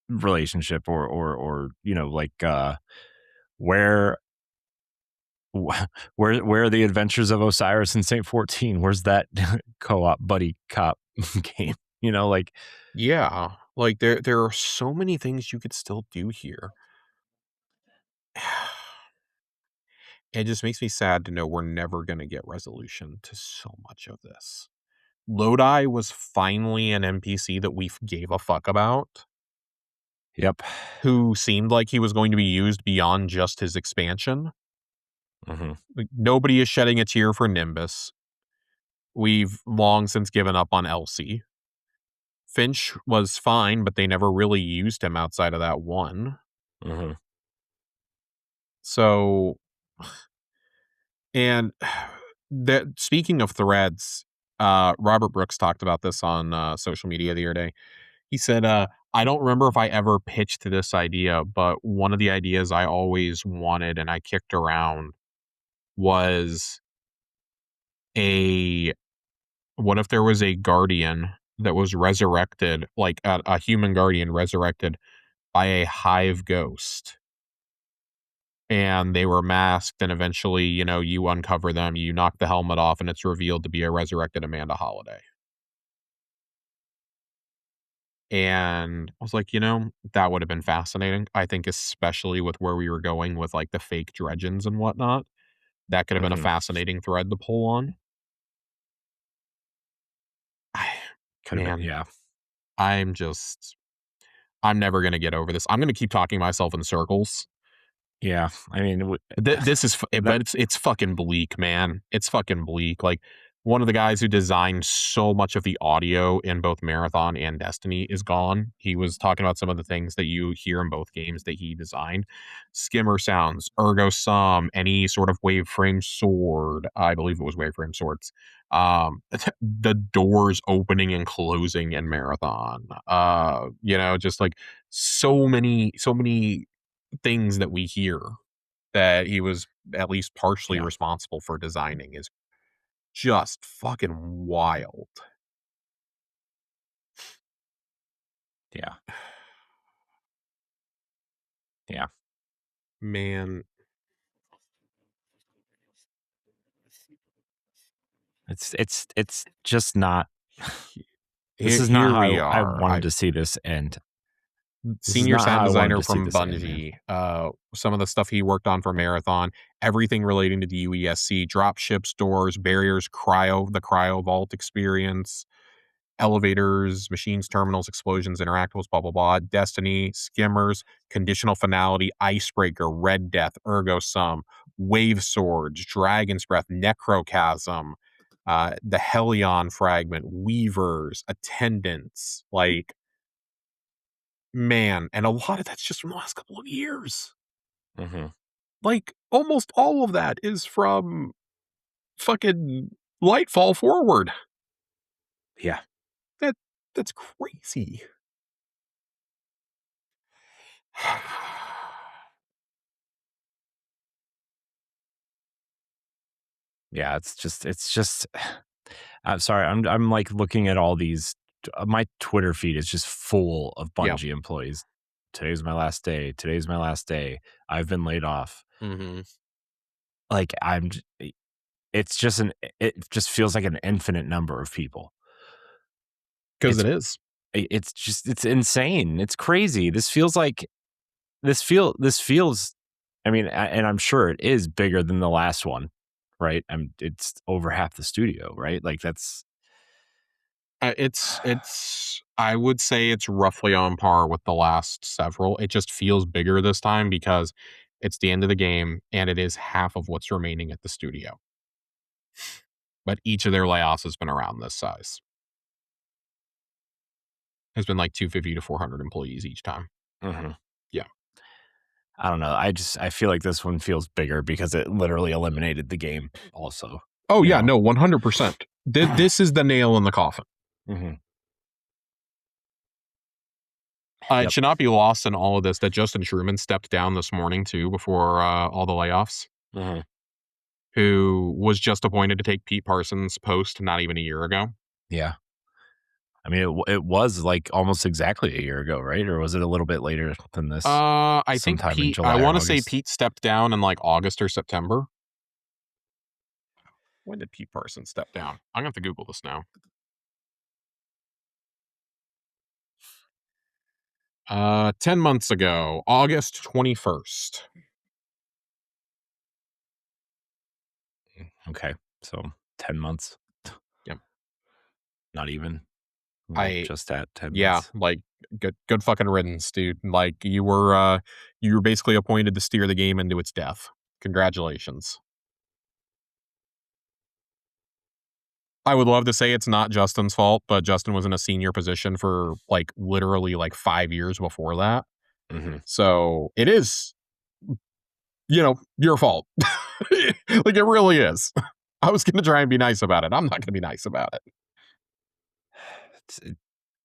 relationship, or like where where are the adventures of Osiris and Saint 14? Where's that co-op buddy cop game? Like, Yeah. Like there are so many things you could still do here. It just makes me sad to know we're never going to get resolution to so much of this. Lodi was finally an NPC that we gave a fuck about, yep. who seemed like he was going to be used beyond just his expansion. Mm-hmm. Like, nobody is shedding a tear for Nimbus. We've long since given up on Elsie. Finch was fine, but they never really used him outside of that one. Mm-hmm. So, and that, speaking of threads, Robert Brooks talked about this on social media the other day. He said, I don't remember if I ever pitched this idea, but one of the ideas I always wanted and I kicked around was a what if there was a guardian that was resurrected, like a human guardian resurrected by a hive ghost, and they were masked, and eventually, you uncover them, you knock the helmet off, and it's revealed to be a resurrected Amanda Holiday. And I was like, that would have been fascinating. I think especially with where we were going with like the fake dredgens and whatnot, that could have been a Mm-hmm. fascinating thread to pull on. Could have been, Man, yeah. I'm never going to get over this. I'm going to keep talking myself in circles. Yeah, I mean, This is, that. but it's fucking bleak, man. It's fucking bleak. Like, one of the guys who designed so much of the audio in both Marathon and Destiny is gone. He was talking about some of the things that you hear in both games that he designed: skimmer sounds, ergo sum, any sort of waveframe sword. I believe it was waveframe swords. The doors opening and closing in Marathon. Just like so many things that we hear that he was at least partially Yeah, responsible for designing is just fucking wild. yeah, yeah. Man, It's just not. This is not here we how I are. wanted to see this end. This is Senior not sound how I wanted designer to see from this end, man. Bungie. Some of the stuff he worked on for Marathon, everything relating to the UESC, drop ship stores, barriers, the cryo vault experience, elevators, machines, terminals, explosions, interactables, blah, blah, blah. Destiny, skimmers, conditional finality, icebreaker, red death, ergo sum, wave swords, dragon's breath, necrochasm, the Helion fragment, weavers, attendants. Like, man, and a lot of that's just from the last couple of years. Mm-hmm. Like, almost all of that is from fucking Lightfall forward. Yeah, That that's crazy. yeah. It's just. I'm sorry. I'm like looking at all these. My Twitter feed is just full of Yeah. Bungie employees. Today's my last day. Today's my last day. I've been laid off. Mm-hmm. Like, it's just it just feels like an infinite number of people. Because It's it is. it's insane. It's crazy. This feels. I mean, and I'm sure it is bigger than the last one, right? It's over half the studio, right? Like, that's. It's I would say it's roughly on par with the last several. It just feels bigger this time because it's the end of the game and it is half of what's remaining at the studio. But each of their layoffs has been around this size. Has been like 250 to 400 employees each time. Mhm. Yeah. I don't know. I feel like this one feels bigger because it literally eliminated the game also. Oh You yeah, know? no, 100%. This is the nail in the coffin. Mhm. It Yep. should not be lost in all of this that Justin Truman stepped down this morning too before all the layoffs. Mm-hmm. Who was just appointed to take Pete Parsons' post not even a year ago. Yeah. I mean, it was like almost exactly a year ago, right? Or was it a little bit later than this? I think Sometime in Pete. I July or want to say August. Pete stepped down in like August or September. When did Pete Parsons step down? I'm gonna have to Google this now. 10 months ago, August 21st. Okay, so 10 months. Yep. Not even. Like just at 10 Yeah, months. like good fucking riddance, dude. Like you were basically appointed to steer the game into its death. Congratulations. I would love to say it's not Justin's fault, but Justin was in a senior position for like literally like 5 years before that. Mm-hmm. So it is, your fault. Like it really is. I was going to try and be nice about it. I'm not going to be nice about it.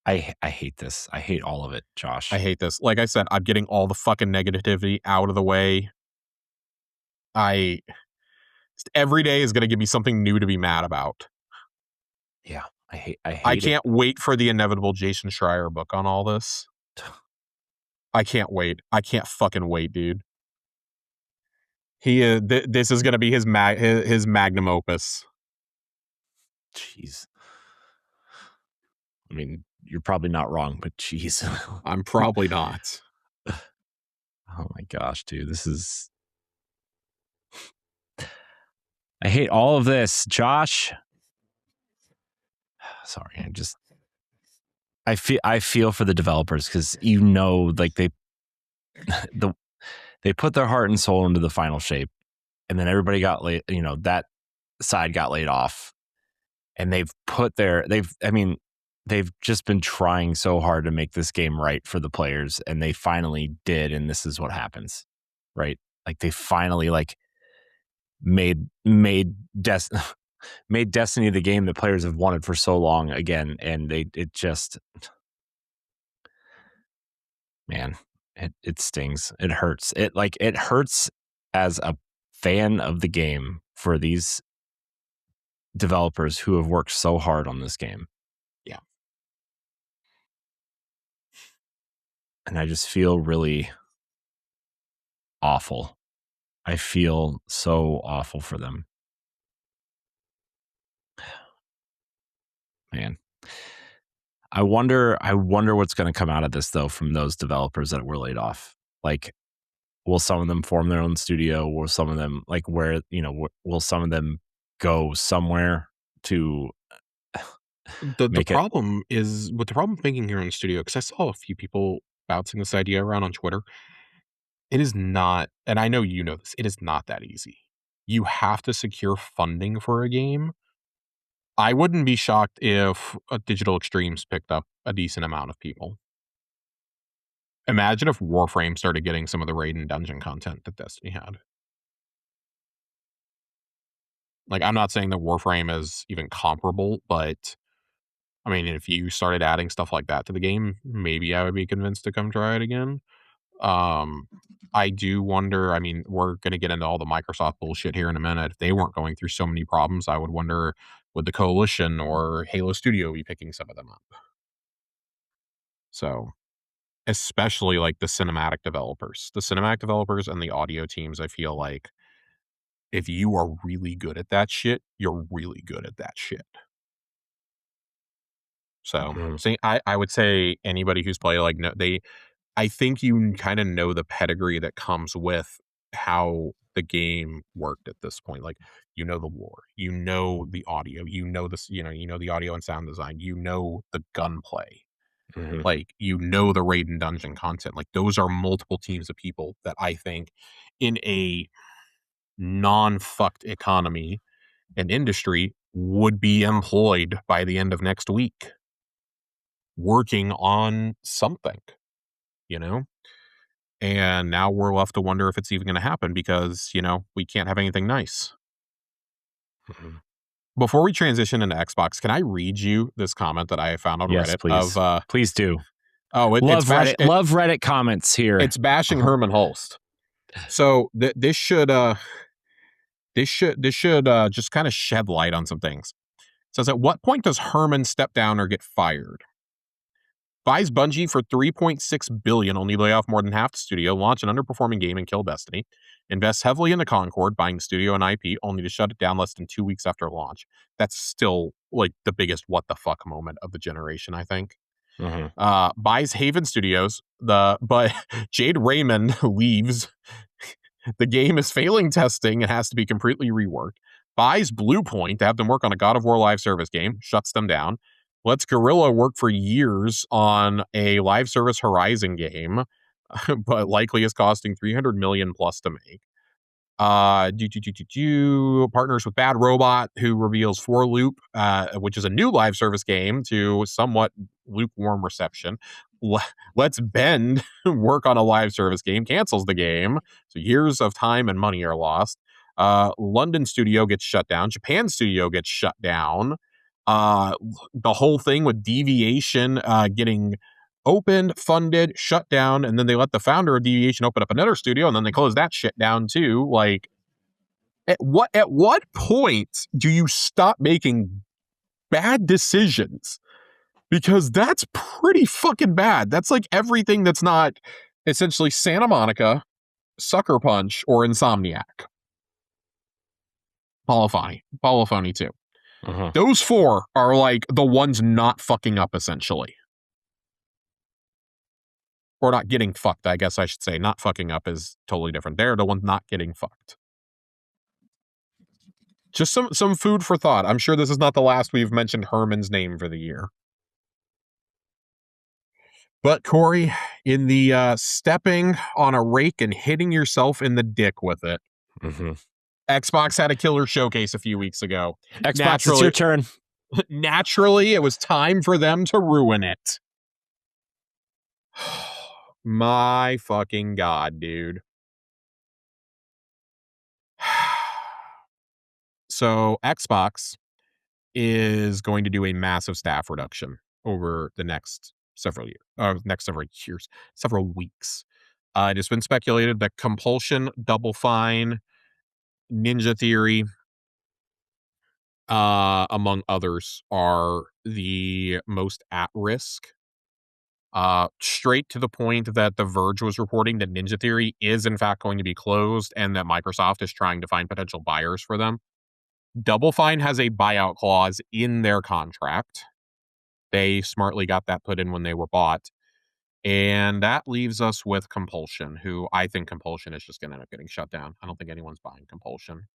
I hate this. I hate all of it, Josh. I hate this. Like I said, I'm getting all the fucking negativity out of the way. Every day is going to give me something new to be mad about. Yeah, I hate I can't wait for the inevitable Jason Schreier book on all this. I can't wait. I can't fucking wait, dude. This is going to be his magnum opus. Jeez. I mean, you're probably not wrong, but jeez. I'm probably not. Oh my gosh, dude. This is... I hate all of this, Josh. Sorry, I feel for the developers because like they put their heart and soul into the final shape, and then everybody got laid. That side got laid off, and they've just been trying so hard to make this game right for the players, and they finally did, and this is what happens, right? Like they finally made made Destiny the game that players have wanted for so long again, and man, it stings. It hurts. It hurts as a fan of the game for these developers who have worked so hard on this game. Yeah. And I just feel really awful. I feel so awful for them. Man. I wonder what's going to come out of this though from those developers that were laid off. Like, will some of them form their own studio? Will some of them will some of them go somewhere to The problem is what the problem thinking here in the studio, because I saw a few people bouncing this idea around on Twitter. It is not, and I know you know this, it is not that easy. You have to secure funding for a game. I wouldn't be shocked if Digital Extremes picked up a decent amount of people. Imagine if Warframe started getting some of the raid and dungeon content that Destiny had. Like, I'm not saying that Warframe is even comparable, but I mean, if you started adding stuff like that to the game, maybe I would be convinced to come try it again. I do wonder, I mean, we're going to get into all the Microsoft bullshit here in a minute. If they weren't going through so many problems, I would wonder, would the Coalition or Halo Studio be picking some of them up? So, especially like the cinematic developers and the audio teams, I feel like if you are really good at that shit, you're really good at that shit. So, I would say anybody who's played, like, no, I think you kind of know the pedigree that comes with how the game worked at this point. Like, the lore, the audio, the audio and sound design, the gunplay, like, the raid and dungeon content. Like, those are multiple teams of people that I think in a non-fucked economy and industry would be employed by the end of next week working on something, and now we're left to wonder if it's even going to happen because, we can't have anything nice. Before we transition into Xbox, can I read you this comment that I found on Yes, Reddit? please. Please do. Oh, love Reddit comments here. It's bashing Herman Hulst. So this should just kind of shed light on some things. It says, at what point does Herman step down or get fired? Buys Bungie for $3.6 billion, only lay off more than half the studio, launch an underperforming game and kill Destiny. Invests heavily into Concord, buying the studio and IP, only to shut it down less than 2 weeks after launch. That's still like the biggest what the fuck moment of the generation, I think. Buys Haven Studios, but Jade Raymond leaves. The game is failing testing and has to be completely reworked. Buys Bluepoint to have them work on a God of War live service game, shuts them down. Lets Guerrilla work for years on a live service Horizon game, but likely is costing $300 million plus to make. Partners with Bad Robot, who reveals For Loop, which is a new live service game, to somewhat lukewarm reception. Lets Bend work on a live service game, cancels the game, so years of time and money are lost. London studio gets shut down. Japan studio gets shut down. The whole thing with Deviation getting opened, funded, shut down, and then they let the founder of Deviation open up another studio, and then they close that shit down too. Like, at what point do you stop making bad decisions? Because that's pretty fucking bad. That's like everything that's not essentially Santa Monica, Sucker Punch, or Insomniac. Polyphony too. Those four are like the ones not fucking up, essentially. Or not getting fucked, I guess I should say. Not fucking up is totally different. They're the ones not getting fucked. Just some food for thought. I'm sure this is not the last we've mentioned Herman's name for the year. But Corey, in the stepping on a rake and hitting yourself in the dick with it, Xbox had a killer showcase a few weeks ago. Xbox, it's your turn. Naturally, it was time for them to ruin it. My fucking God, dude. So Xbox is going to do a massive staff reduction over the next several weeks. It has been speculated that Compulsion, Double Fine, Ninja Theory, among others, are the most at risk. Straight to the point that The Verge was reporting that Ninja Theory is in fact going to be closed and that Microsoft is trying to find potential buyers for them. Double Fine has a buyout clause in their contract. They smartly got that put in when they were bought. And that leaves us with Compulsion, who I think Compulsion is just going to end up getting shut down. I don't think anyone's buying Compulsion.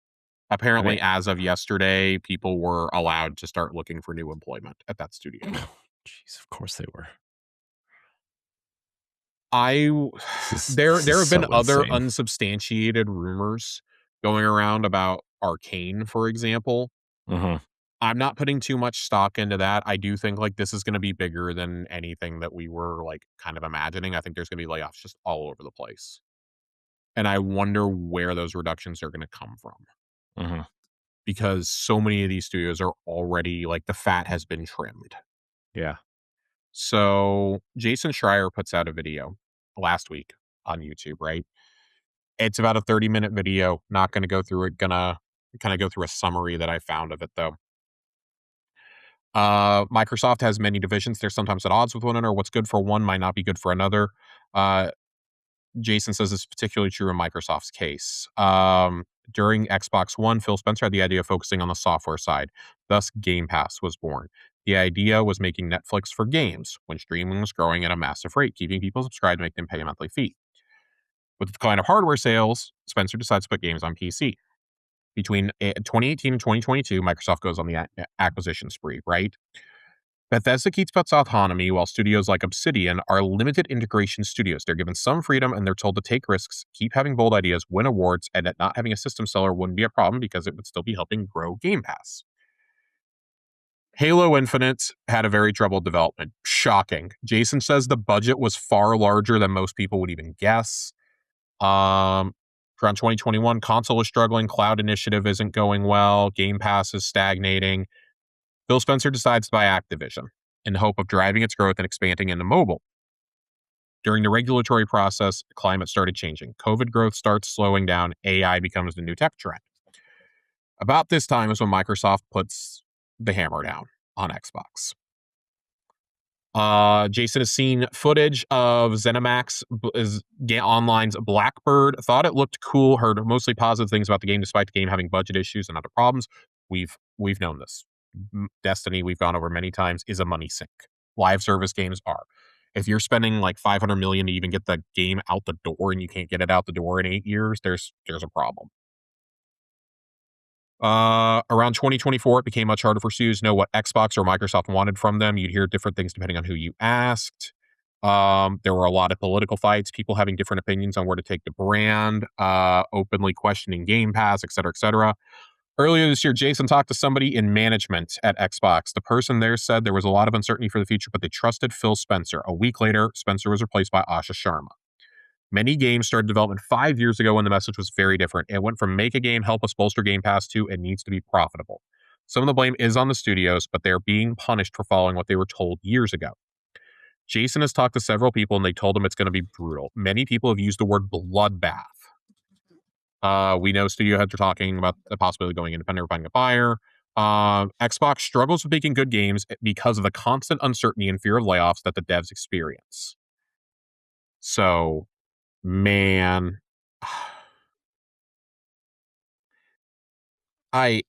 Apparently, as of yesterday, people were allowed to start looking for new employment at that studio. Jeez, of course they were. There have been other unsubstantiated rumors going around about Arcane, for example. I'm not putting too much stock into that. I do think like this is going to be bigger than anything that we were like kind of imagining. I think there's going to be layoffs just all over the place. And I wonder where those reductions are going to come from. Because so many of these studios are already like the fat has been trimmed. Yeah. So Jason Schreier puts out a video last week on YouTube, right? It's about a 30-minute video. Not going to go through it. Gonna kind of go through a summary that I found of it, though. Microsoft has many divisions. They're sometimes at odds with one another. What's good for one might not be good for another. Jason says it's particularly true in Microsoft's case. During Xbox One, Phil Spencer had the idea of focusing on the software side. Thus, Game Pass was born. The idea was making Netflix for games, when streaming was growing at a massive rate, keeping people subscribed to make them pay a monthly fee. With the decline of hardware sales, Spencer decides to put games on PC. Between 2018 and 2022, Microsoft goes on the acquisition spree, right? Bethesda keeps its autonomy, while studios like Obsidian are limited integration studios. They're given some freedom, and they're told to take risks, keep having bold ideas, win awards, and that not having a system seller wouldn't be a problem because it would still be helping grow Game Pass. Halo Infinite had a very troubled development. Shocking. Jason says the budget was far larger than most people would even guess. Around 2021, console is struggling, cloud initiative isn't going well, Game Pass is stagnating. Phil Spencer decides to buy Activision in the hope of driving its growth and expanding into mobile. During the regulatory process, climate started changing. COVID growth starts slowing down. AI becomes the new tech trend. About this time is when Microsoft puts the hammer down on Xbox. Jason has seen footage of ZeniMax Online's Blackbird. Thought it looked cool. Heard mostly positive things about the game, despite the game having budget issues and other problems. We've known this. Destiny, we've gone over many times, is a money sink. Live service games are. If you're spending like $500 million to even get the game out the door, and you can't get it out the door in 8 years, there's a problem. Around 2024, it became much harder for studios to know what Xbox or Microsoft wanted from them. You'd hear different things depending on who you asked. There were a lot of political fights, people having different opinions on where to take the brand, openly questioning Game Pass, et cetera, et cetera. Earlier this year, Jason talked to somebody in management at Xbox. The person there said there was a lot of uncertainty for the future, but they trusted Phil Spencer. A week later, Spencer was replaced by Asha Sharma. Many games started development 5 years ago when the message was very different. It went from make a game, help us bolster Game Pass to it needs to be profitable. Some of the blame is on the studios, but they're being punished for following what they were told years ago. Jason has talked to several people and they told him it's going to be brutal. Many people have used the word bloodbath. We know studio heads are talking about the possibility of going independent or finding a buyer. Xbox struggles with making good games because of the constant uncertainty and fear of layoffs that the devs experience. So, man, how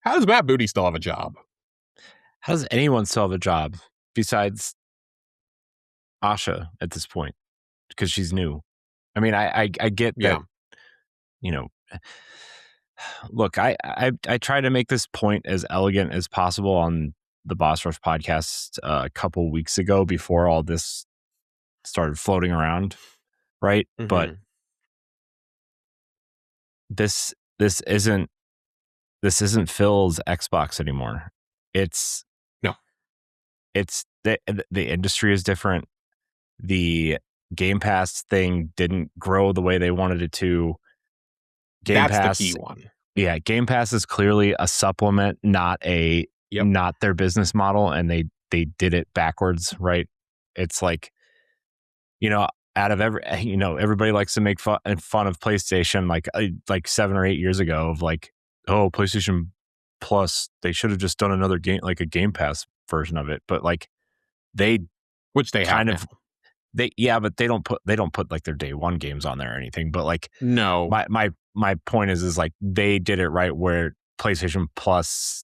does Matt Booty still have a job? How does anyone still have a job besides Asha at this point? Because she's new. I mean, I get that, you know, look, I try to make this point as elegant as possible on the Boss Rush podcast a couple weeks ago before all this started floating around, right? Mm-hmm. But this isn't Phil's Xbox anymore. It's the industry is different. The Game Pass thing didn't grow the way they wanted it to. That's the key one. Yeah, Game Pass is clearly a supplement, not their business model, and they did it backwards, right? It's like, out of everybody likes to make fun of PlayStation like 7 or 8 years ago of like, oh, PlayStation Plus, they should have just done another game, like a Game Pass version of it, but like which they kind of. But they don't put like their day one games on there or anything. But like, no, my point is like they did it right where PlayStation Plus,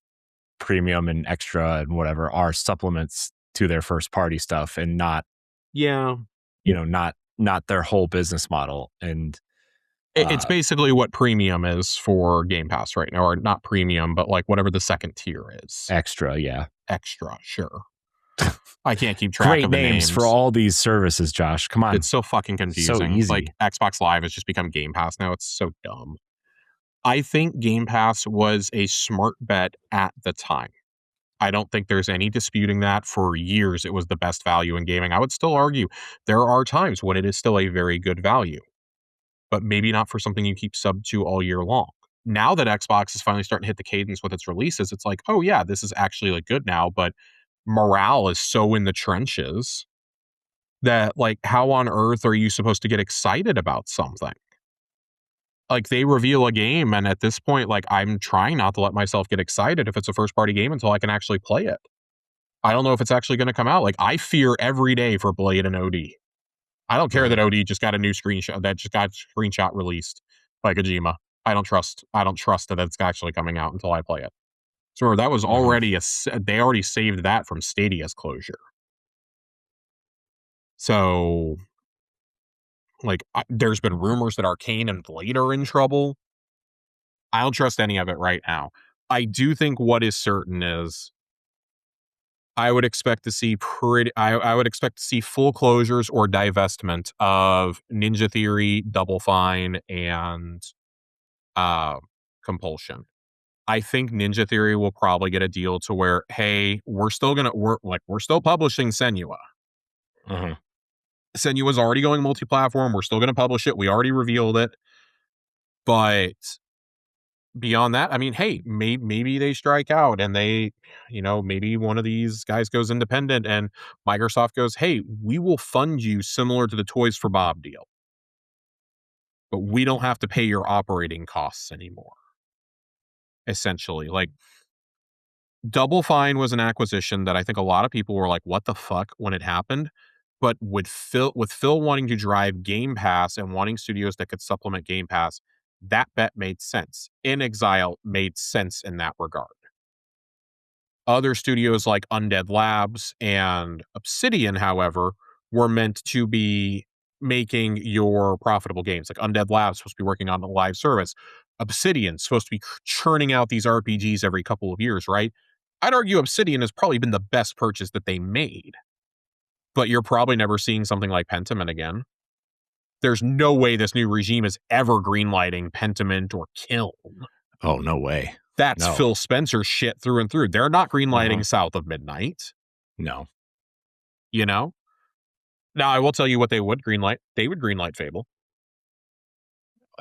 Premium, and Extra and whatever are supplements to their first party stuff and not, not their whole business model. And it's basically what Premium is for Game Pass right now, or not Premium, but like whatever the second tier is. Extra, yeah. Extra, sure. I can't keep track of the names for all these services, Josh. Come on. It's so fucking confusing. So easy. Like Xbox Live has just become Game Pass now. It's so dumb. I think Game Pass was a smart bet at the time. I don't think there's any disputing that. For years, it was the best value in gaming. I would still argue there are times when it is still a very good value, but maybe not for something you keep sub to all year long. Now that Xbox is finally starting to hit the cadence with its releases, it's like, oh yeah, this is actually like good now, but morale is so in the trenches that like, how on earth are you supposed to get excited about something? Like they reveal a game, and at this point, like I'm trying not to let myself get excited if it's a first party game until I can actually play it. I don't know if it's actually going to come out. Like I fear every day for Blade and OD. I don't care that OD just got a new screenshot released by Kojima. I don't trust that it's actually coming out until I play it. So that was already they already saved that from Stadia's closure. So, like, there's been rumors that Arcane and Blade are in trouble. I don't trust any of it right now. I do think what is certain is I would expect to see I would expect to see full closures or divestment of Ninja Theory, Double Fine, and Compulsion. I think Ninja Theory will probably get a deal to where, hey, we're still publishing Senua. Mm-hmm. Senua's already going multi-platform. We're still going to publish it. We already revealed it. But beyond that, I mean, hey, maybe they strike out and they, maybe one of these guys goes independent and Microsoft goes, hey, we will fund you similar to the Toys for Bob deal, but we don't have to pay your operating costs anymore. Essentially, like, Double Fine was an acquisition that I think a lot of people were like, what the fuck when it happened? But with Phil wanting to drive Game Pass and wanting studios that could supplement Game Pass, that bet made sense. In Exile made sense in that regard. Other studios like Undead Labs and Obsidian, however, were meant to be making your profitable games. Like Undead Labs supposed to be working on the live service. Obsidian's supposed to be churning out these RPGs every couple of years, right? I'd argue Obsidian has probably been the best purchase that they made. But you're probably never seeing something like Pentiment again. There's no way this new regime is ever greenlighting Pentiment or Kiln. Oh, no way. That's No. Phil Spencer shit through and through. They're not greenlighting South of Midnight. No. Now, I will tell you what they would greenlight. They would greenlight Fable.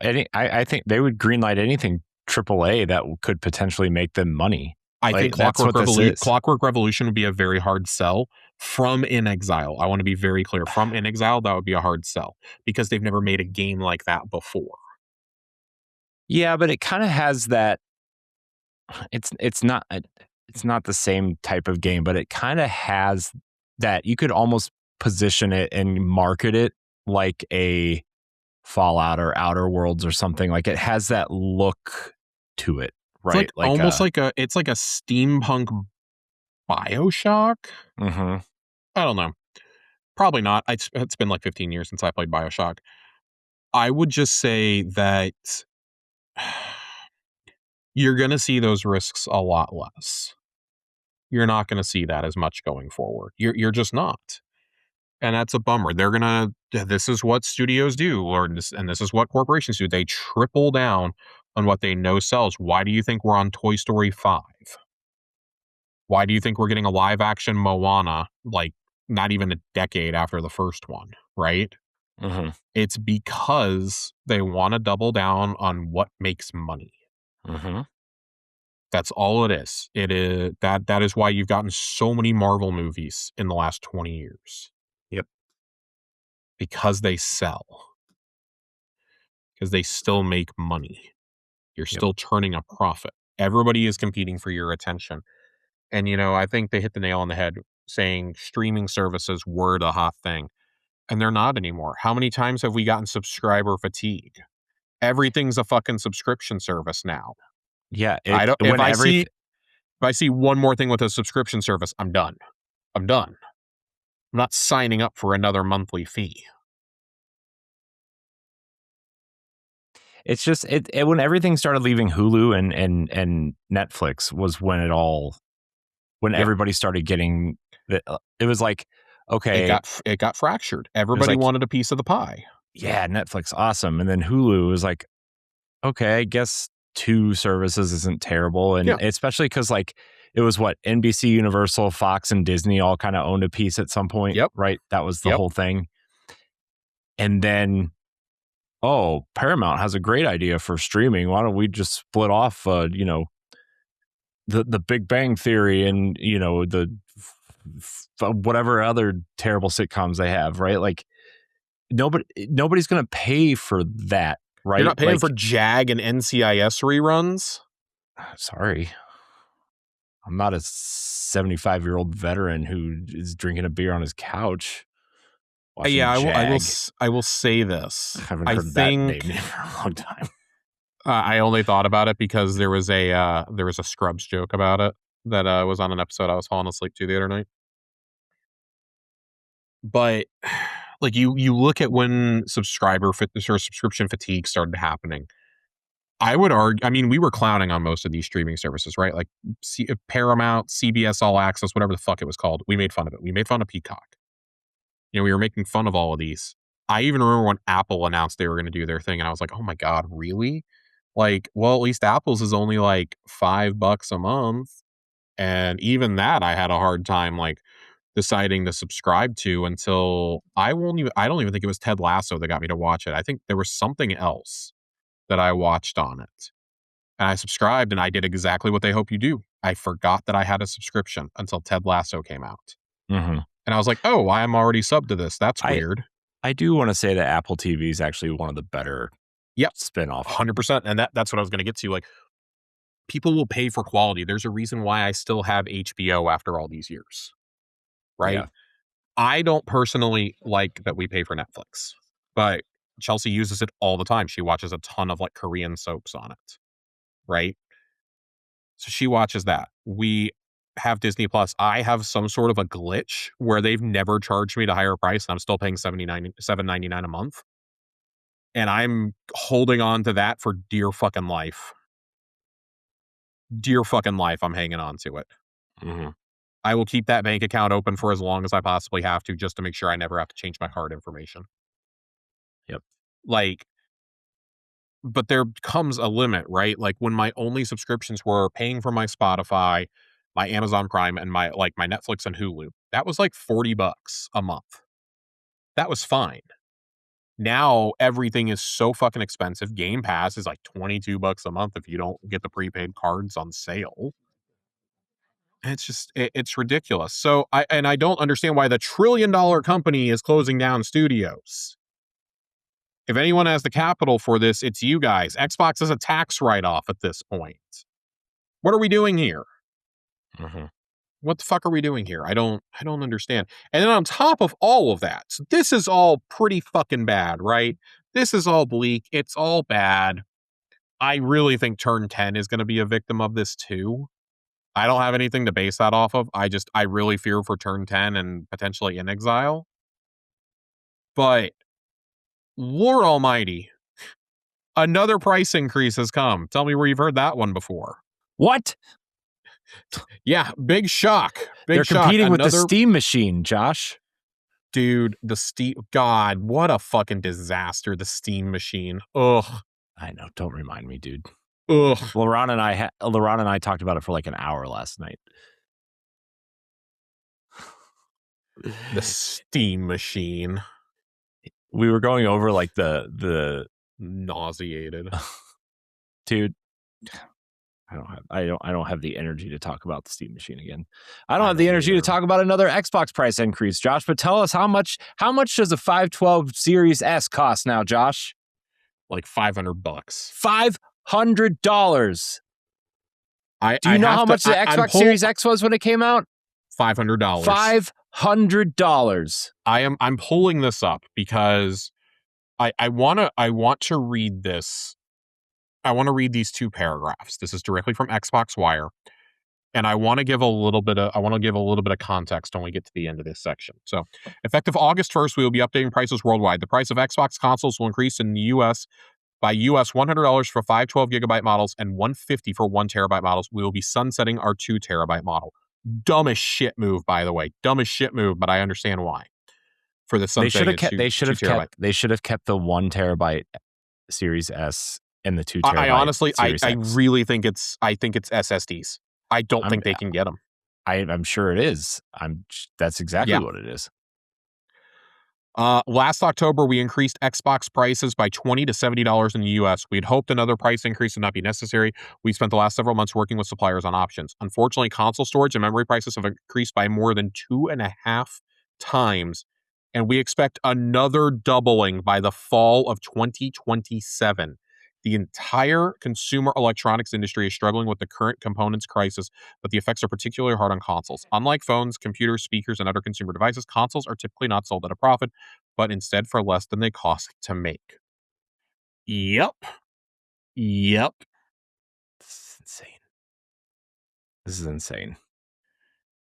I think they would greenlight anything AAA that could potentially make them money. I think Clockwork Revolution would be a very hard sell from In Exile. I want to be very clear. From In Exile, that would be a hard sell because they've never made a game like that before. Yeah, but it kind of has that. It's not the same type of game, but it kind of has that. You could almost position it and market it like a Fallout or Outer Worlds or something. Like it has that look to it. Right, it's almost like a steampunk BioShock. Mm-hmm. I don't know. Probably not. It's been like 15 years since I played BioShock. I would just say that you're going to see those risks a lot less. You're not going to see that as much going forward. You're just not. And that's a bummer. This is what studios do, and this is what corporations do. They triple down on what they know sells. Why do you think we're on Toy Story 5? Why do you think we're getting a live action Moana, like not even a decade after the first one, right? Mm-hmm. It's because they want to double down on what makes money. Mm-hmm. That's all it is. It is that is why you've gotten so many Marvel movies in the last 20 years. Yep. Because they sell. Because they still make money. You're still turning a profit. Everybody is competing for your attention. And, I think they hit the nail on the head saying streaming services were the hot thing. And they're not anymore. How many times have we gotten subscriber fatigue? Everything's a fucking subscription service now. Yeah. If I see one more thing with a subscription service, I'm done. I'm not signing up for another monthly fee. It's just when everything started leaving Hulu and Netflix was when everybody started getting it was like, okay, it got fractured. Everybody wanted a piece of the pie. Yeah, Netflix, awesome. And then Hulu was like, okay, I guess 2 services isn't terrible. And especially because like it was NBC, Universal, Fox, and Disney all kind of owned a piece at some point. Yep. Right. That was the whole thing. And then Paramount has a great idea for streaming. Why don't we just split off, the Big Bang Theory and, the whatever other terrible sitcoms they have, right? Like nobody's going to pay for that, right? You're not paying for JAG and NCIS reruns? Sorry. I'm not a 75-year-old veteran who is drinking a beer on his couch. I will say this. I haven't heard that name in a long time. I only thought about it because there was a Scrubs joke about it that was on an episode I was falling asleep to the other night. But like you look at when subscription fatigue started happening. I would argue. I mean, we were clowning on most of these streaming services, right? Like Paramount, CBS All Access, whatever the fuck it was called. We made fun of it. We made fun of Peacock. We were making fun of all of these. I even remember when Apple announced they were going to do their thing, and I was like, "Oh my god, really?" Like, well, at least Apple's is only like $5 a month, and even that I had a hard time like deciding to subscribe to until I don't even think it was Ted Lasso that got me to watch it. I think there was something else that I watched on it, And I subscribed, and I did exactly what they hope you do. I forgot that I had a subscription until Ted Lasso came out. Mm-hmm. And I was like, oh, I'm already subbed to this. That's weird. I do want to say that Apple TV is actually one of the better spinoffs. 100%. And that's what I was going to get to. Like, people will pay for quality. There's a reason why I still have HBO after all these years. Right? Yeah. I don't personally like that we pay for Netflix, but Chelsea uses it all the time. She watches a ton of like Korean soaps on it. Right? So she watches that. We have Disney Plus. I have some sort of a glitch where they've never charged me the higher price, and I'm still paying $7.99 a month. And I'm holding on to that for dear fucking life. Dear fucking life, I'm hanging on to it. Mm-hmm. I will keep that bank account open for as long as I possibly have to, just to make sure I never have to change my card information. Yep. Like, but there comes a limit, right? Like when my only subscriptions were paying for my Spotify, my Amazon Prime, and my Netflix and Hulu. That was like $40 a month. That was fine. Now everything is so fucking expensive. Game Pass is like $22 a month if you don't get the prepaid cards on sale. It's just it's ridiculous. So I don't understand why the $1 trillion company is closing down studios. If anyone has the capital for this, it's you guys. Xbox is a tax write-off at this point. What are we doing here? Mm-hmm. What the fuck are we doing here? I don't understand. And then on top of all of that, so this is all pretty fucking bad, right? This is all bleak. It's all bad. I really think Turn 10 is going to be a victim of this too. I don't have anything to base that off of. I really fear for Turn 10 and potentially In Exile. But Lord Almighty, another price increase has come. Tell me where you've heard that one before. What? Yeah, big shock. They're competing with the Steam machine, Josh. Dude, the Steam... God, what a fucking disaster, the Steam machine. Ugh. I know. Don't remind me, dude. Ugh. LaRon and I talked about it for like an hour last night. The Steam machine. We were going over like the nauseated. Dude, I don't have the energy to talk about the Steam machine again. I don't have the energy to talk about another Xbox price increase, Josh, but tell us how much does a 512 Series S cost now, Josh? Like $500. $500. Do you know how much the Xbox Series X was when it came out? $500. $500. I'm pulling this up because I want to read this. I want to read these two paragraphs. This is directly from Xbox Wire, and I want to give a little bit of context when we get to the end of this section. So, effective August 1st, we will be updating prices worldwide. The price of Xbox consoles will increase in the US by $100 for 512 gigabyte models and $150 for 1 terabyte models. We will be sunsetting our 2 terabyte model. Dumbest shit move, by the way. Dumbest shit move, but I understand why. For the sunsetting, they should have kept the 1 terabyte Series S and the 2 terabyte. I honestly, Series I X. really think it's SSDs. I don't think they can get them. I'm sure it is. That's exactly what it is. Last October, we increased Xbox prices by $20 to $70 in the US. We had hoped another price increase would not be necessary. We spent the last several months working with suppliers on options. Unfortunately, console storage and memory prices have increased by more than 2.5 times, and we expect another doubling by the fall of 2027. The entire consumer electronics industry is struggling with the current components crisis, but the effects are particularly hard on consoles. Unlike phones, computers, speakers, and other consumer devices, consoles are typically not sold at a profit, but instead for less than they cost to make. Yep. This is insane. This is insane.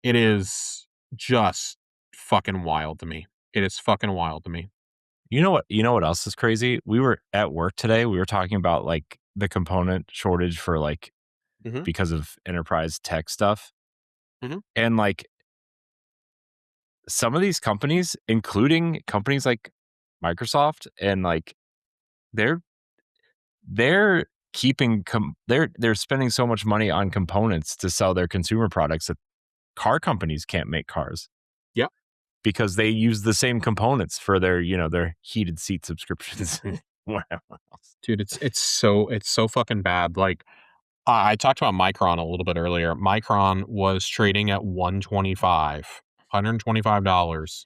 It is just fucking wild to me. It is fucking wild to me. You know what else is crazy? We were at work today. We were talking about like the component shortage for like because of enterprise tech stuff. And like some of these companies, including companies like Microsoft, and like they're keeping they're spending so much money on components to sell their consumer products that car companies can't make cars. Yep. Because they use the same components for their heated seat subscriptions and whatever else. Dude, it's so fucking bad. Like I talked about Micron a little bit earlier. Micron was trading at $125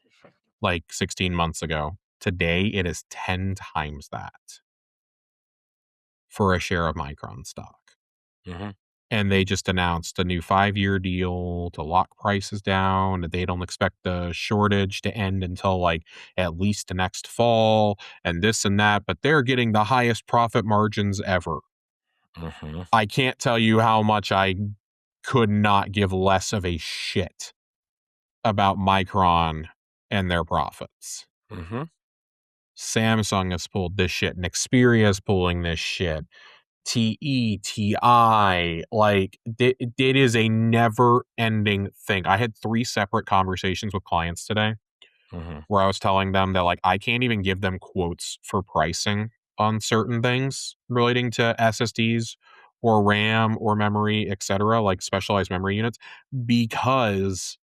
like 16 months ago. Today, it is 10 times that for a share of Micron stock. Mm-hmm. And they just announced a new 5-year deal to lock prices down. They don't expect the shortage to end until like at least the next fall and this and that, but they're getting the highest profit margins ever. Mm-hmm. I can't tell you how much I could not give less of a shit about Micron and their profits. Mm-hmm. Samsung has pulled this shit, and Xperia is pulling this shit. TI, like it is a never ending thing. I had 3 separate conversations with clients today Mm-hmm. where I was telling them that like I can't even give them quotes for pricing on certain things relating to SSDs or RAM or memory, etc., like specialized memory units, because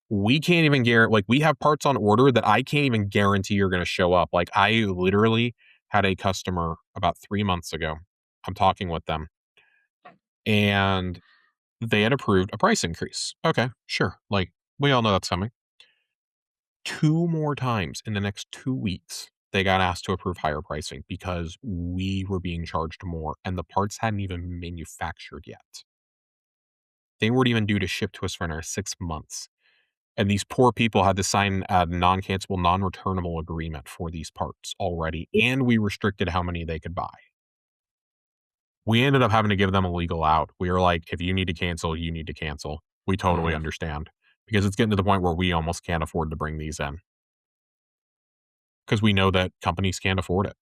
we can't even guarantee, like we have parts on order that I can't even guarantee are going to show up. Like I literally had a customer about 3 months ago. I'm talking with them and they had approved a price increase. Okay, sure. Like we all know that's coming. 2 more times in the next 2 weeks, they got asked to approve higher pricing because we were being charged more and the parts hadn't even been manufactured yet. They weren't even due to ship to us for another 6 months. And these poor people had to sign a non-cancelable, non-returnable agreement for these parts already, and we restricted how many they could buy. We ended up having to give them a legal out. We were like, if you need to cancel, you need to cancel. We totally Mm-hmm. understand, because it's getting to the point where we almost can't afford to bring these in because we know that companies can't afford it.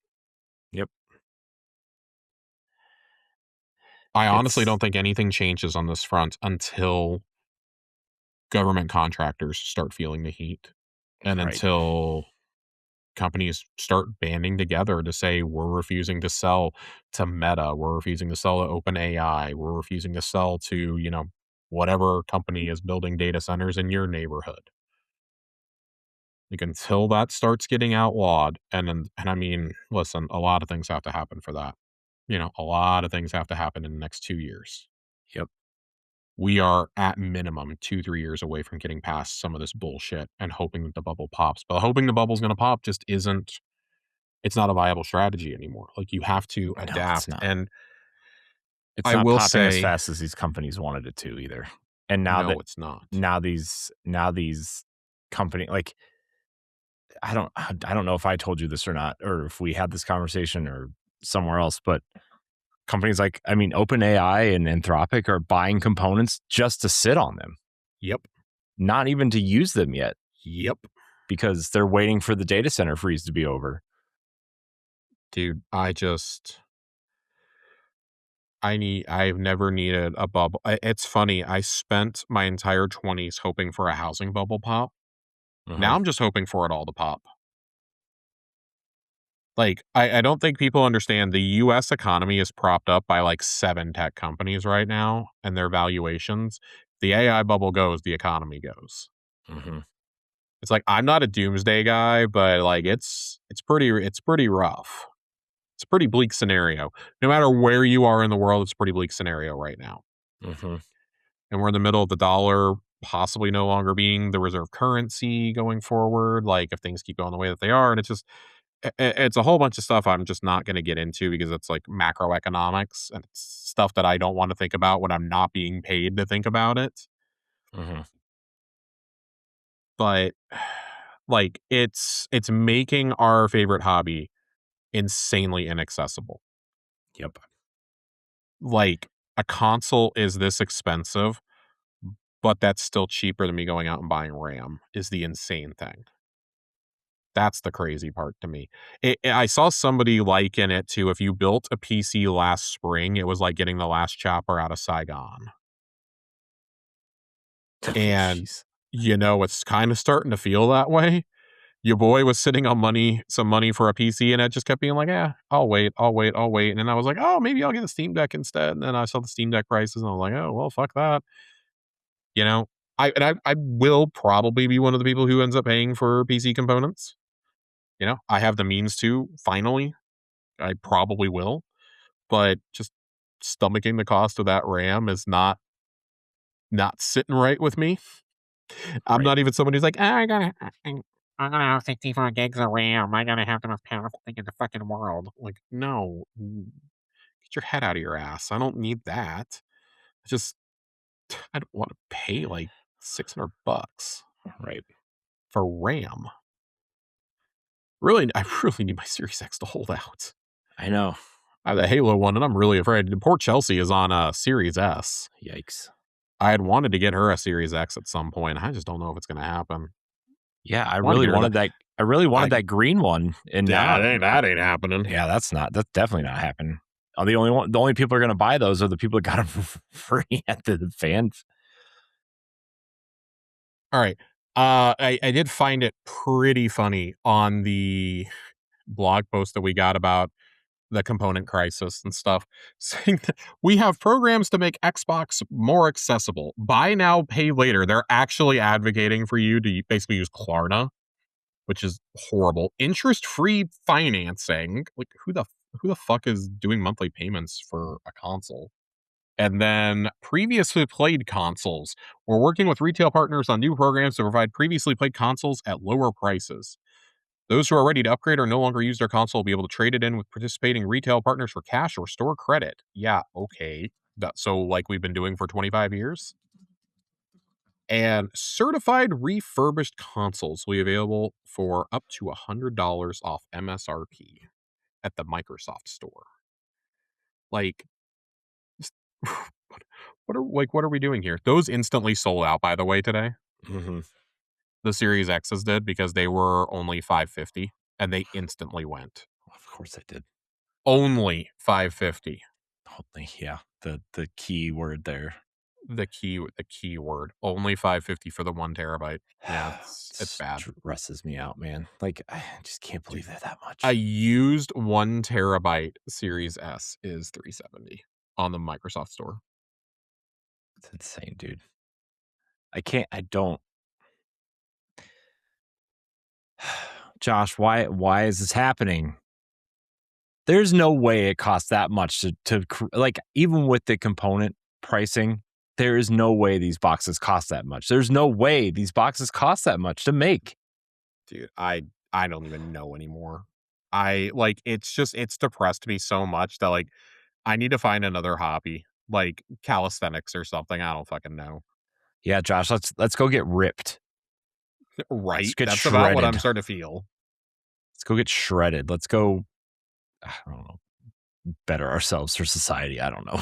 Yep. I honestly It's don't think anything changes on this front until government contractors start feeling the heat and right. until companies start banding together to say, we're refusing to sell to Meta, we're refusing to sell to OpenAI, we're refusing to sell to, whatever company is building data centers in your neighborhood. Like until that starts getting outlawed, and I mean, listen, a lot of things have to happen for that. A lot of things have to happen in the next 2 years. Yep. We are at minimum 2-3 years away from getting past some of this bullshit and hoping that the bubble pops. But hoping the bubble's going to pop just isn't. It's not a viable strategy anymore. Like you have to No, it's adapt. not. And It's I not will popping as say, fast as these companies wanted it to either. And no, it's not. now these company, like I don't know if I told you this or not, or if we had this conversation or somewhere else, but companies like, I mean, OpenAI and Anthropic are buying components just to sit on them, Yep. not even to use them yet, Yep. because they're waiting for the data center freeze to be over. Dude, I've never needed a bubble. It's funny. I spent my entire 20s hoping for a housing bubble pop. Mm-hmm. Now I'm just hoping for it all to pop. Like, I don't think people understand the US economy is propped up by like 7 tech companies right now and their valuations. The AI bubble goes, the economy goes. Mm-hmm. It's like I'm not a doomsday guy, but like it's pretty rough. It's a pretty bleak scenario. No matter where you are in the world, it's a pretty bleak scenario right now. Mm-hmm. And we're in the middle of the dollar possibly no longer being the reserve currency going forward, like if things keep going the way that they are. And it's just it's a whole bunch of stuff I'm just not going to get into because it's like macroeconomics and it's stuff that I don't want to think about when I'm not being paid to think about it. Mm-hmm. But like it's making our favorite hobby insanely inaccessible. Yep. Like a console is this expensive, but that's still cheaper than me going out and buying RAM is the insane thing. That's the crazy part to me. I saw somebody liken it to if you built a PC last spring, it was like getting the last chopper out of Saigon. And, Jeez. it's kind of starting to feel that way. Your boy was sitting on some money for a PC, and it just kept being like, "Yeah, I'll wait, I'll wait, I'll wait." And then I was like, "Oh, maybe I'll get a Steam Deck instead." And then I saw the Steam Deck prices, and I was like, "Oh, well, fuck that." You know, I will probably be one of the people who ends up paying for PC components. I have the means to finally. I probably will, but just stomaching the cost of that RAM is not sitting right with me. I'm not even someone who's like, I'm gonna have 64 gigs of RAM. I gotta have the most powerful thing in the fucking world. Like, no, get your head out of your ass. I don't need that. I don't want to pay like $600 Right. for RAM. Really, I really need my Series X to hold out. I know. I have the Halo one, and I'm really afraid. Poor Chelsea is on a Series S. Yikes. I had wanted to get her a Series X at some point. I just don't know if it's going to happen. Yeah, I really wanted that. I really wanted that green one, and that ain't happening. Yeah, that's definitely not happening. The only people who are going to buy those are the people that got them for free at the fans. All right. I did find it pretty funny on the blog post that we got about the component crisis and stuff, saying that we have programs to make Xbox more accessible. Buy now, pay later. They're actually advocating for you to basically use Klarna, which is horrible. Interest-free financing. Like, who the fuck is doing monthly payments for a console? And then previously played consoles. We're working with retail partners on new programs to provide previously played consoles at lower prices. Those who are ready to upgrade or no longer use their console will be able to trade it in with participating retail partners for cash or store credit. Yeah, okay. So like we've been doing for 25 years. And certified refurbished consoles will be available for up to $100 off MSRP at the Microsoft Store. Like, what are we doing here? Those instantly sold out, by the way, today. Mm-hmm. The Series X's did, because they were only $550, and they instantly went. Of course they did. Only $550. Only, yeah. The key word there. The key word. Only $550 for the 1 terabyte. Yeah, it's bad. Stresses me out, man. Like, I just can't believe that much. A used 1 terabyte Series S is $370 on the Microsoft Store. It's insane, dude. I don't. Josh, why is this happening? There's no way it costs that much to like, even with the component pricing, there is no way these boxes cost that much. There's no way these boxes cost that much to make. Dude, I don't even know anymore. It's depressed me so much that like I need to find another hobby, like calisthenics or something. I don't fucking know. Yeah, Josh, let's go get ripped. Right. That's shredded. About what I'm starting to feel. Let's go get shredded. Let's go, I don't know, better ourselves for society. I don't know.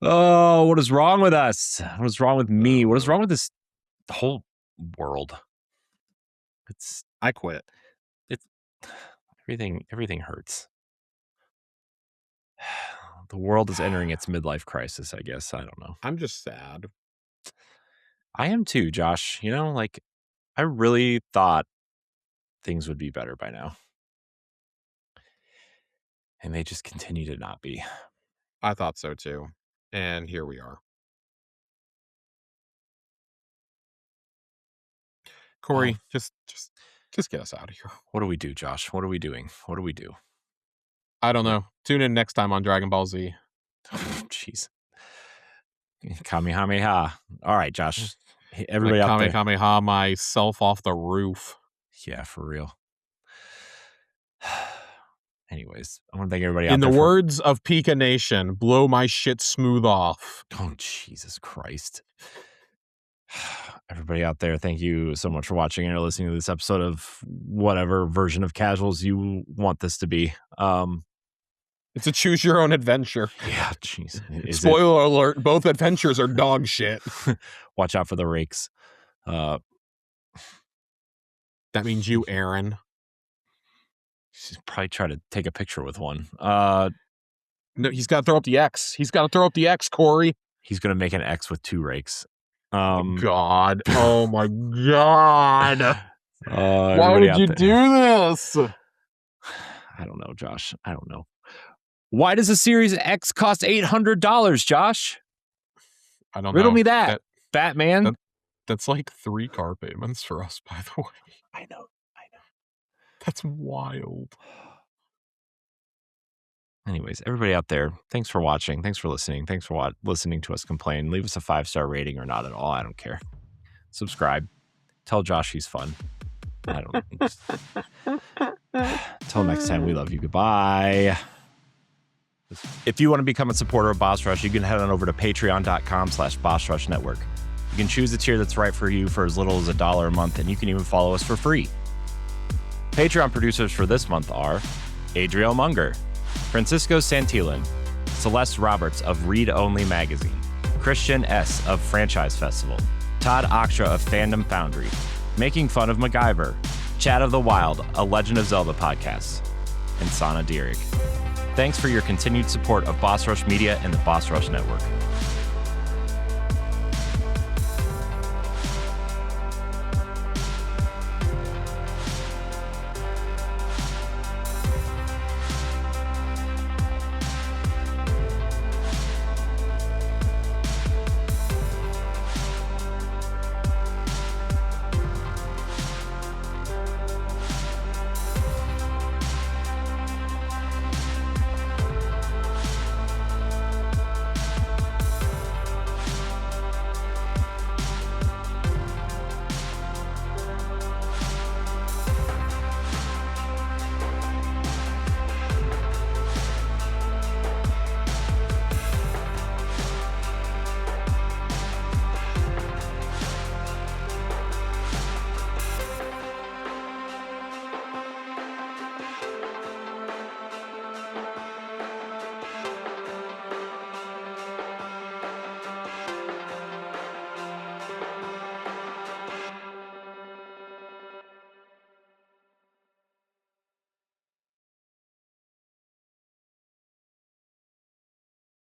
Oh, what is wrong with us? What is wrong with me? What is wrong with this whole world? I quit. Everything hurts. The world is entering its midlife crisis, I guess. I don't know. I'm just sad. I am too, Josh. You know, like, I really thought things would be better by now. And they just continue to not be. I thought so too. And here we are. Corey, just get us out of here. What do we do, Josh? What are we doing? What do we do? I don't know. Tune in next time on Dragon Ball Z. Jeez. Kamehameha. All right, Josh. Everybody like out there. Kamehameha myself off the roof. Yeah, for real. Anyways, I want to thank everybody out there. In the words of Pika Nation, blow my shit smooth off. Oh, Jesus Christ. Everybody out there, thank you so much for watching and listening to this episode of whatever version of Casuals you want this to be. It's a choose your own adventure. Yeah, jeez. Spoiler alert, both adventures are dog shit. Watch out for the rakes. That means you, Aaron. She's probably trying to take a picture with one. No, he's got to throw up the X. He's got to throw up the X, Corey. He's going to make an X with 2 rakes. God. Oh, my God. Why would you do this? I don't know, Josh. I don't know. Why does a Series X cost $800, Josh? I don't know. Riddle me that, Batman. That's like 3 car payments for us, by the way. I know. That's wild. Anyways, everybody out there, thanks for watching. Thanks for listening. Thanks for listening to us complain. Leave us a 5-star rating or not at all. I don't care. Subscribe. Tell Josh he's fun. I don't know. Until next time, we love you. Goodbye. If you want to become a supporter of Boss Rush, you can head on over to patreon.com/Boss Rush Network. You can choose a tier that's right for you for as little as $1 a month, and you can even follow us for free. Patreon producers for this month are Adriel Munger, Francisco Santillan, Celeste Roberts of Read Only Magazine, Christian S. of Franchise Festival, Todd Aksha of Fandom Foundry, Making Fun of MacGyver, Chat of the Wild, a Legend of Zelda podcast, and Sana Dirrig. Thanks for your continued support of Boss Rush Media and the Boss Rush Network.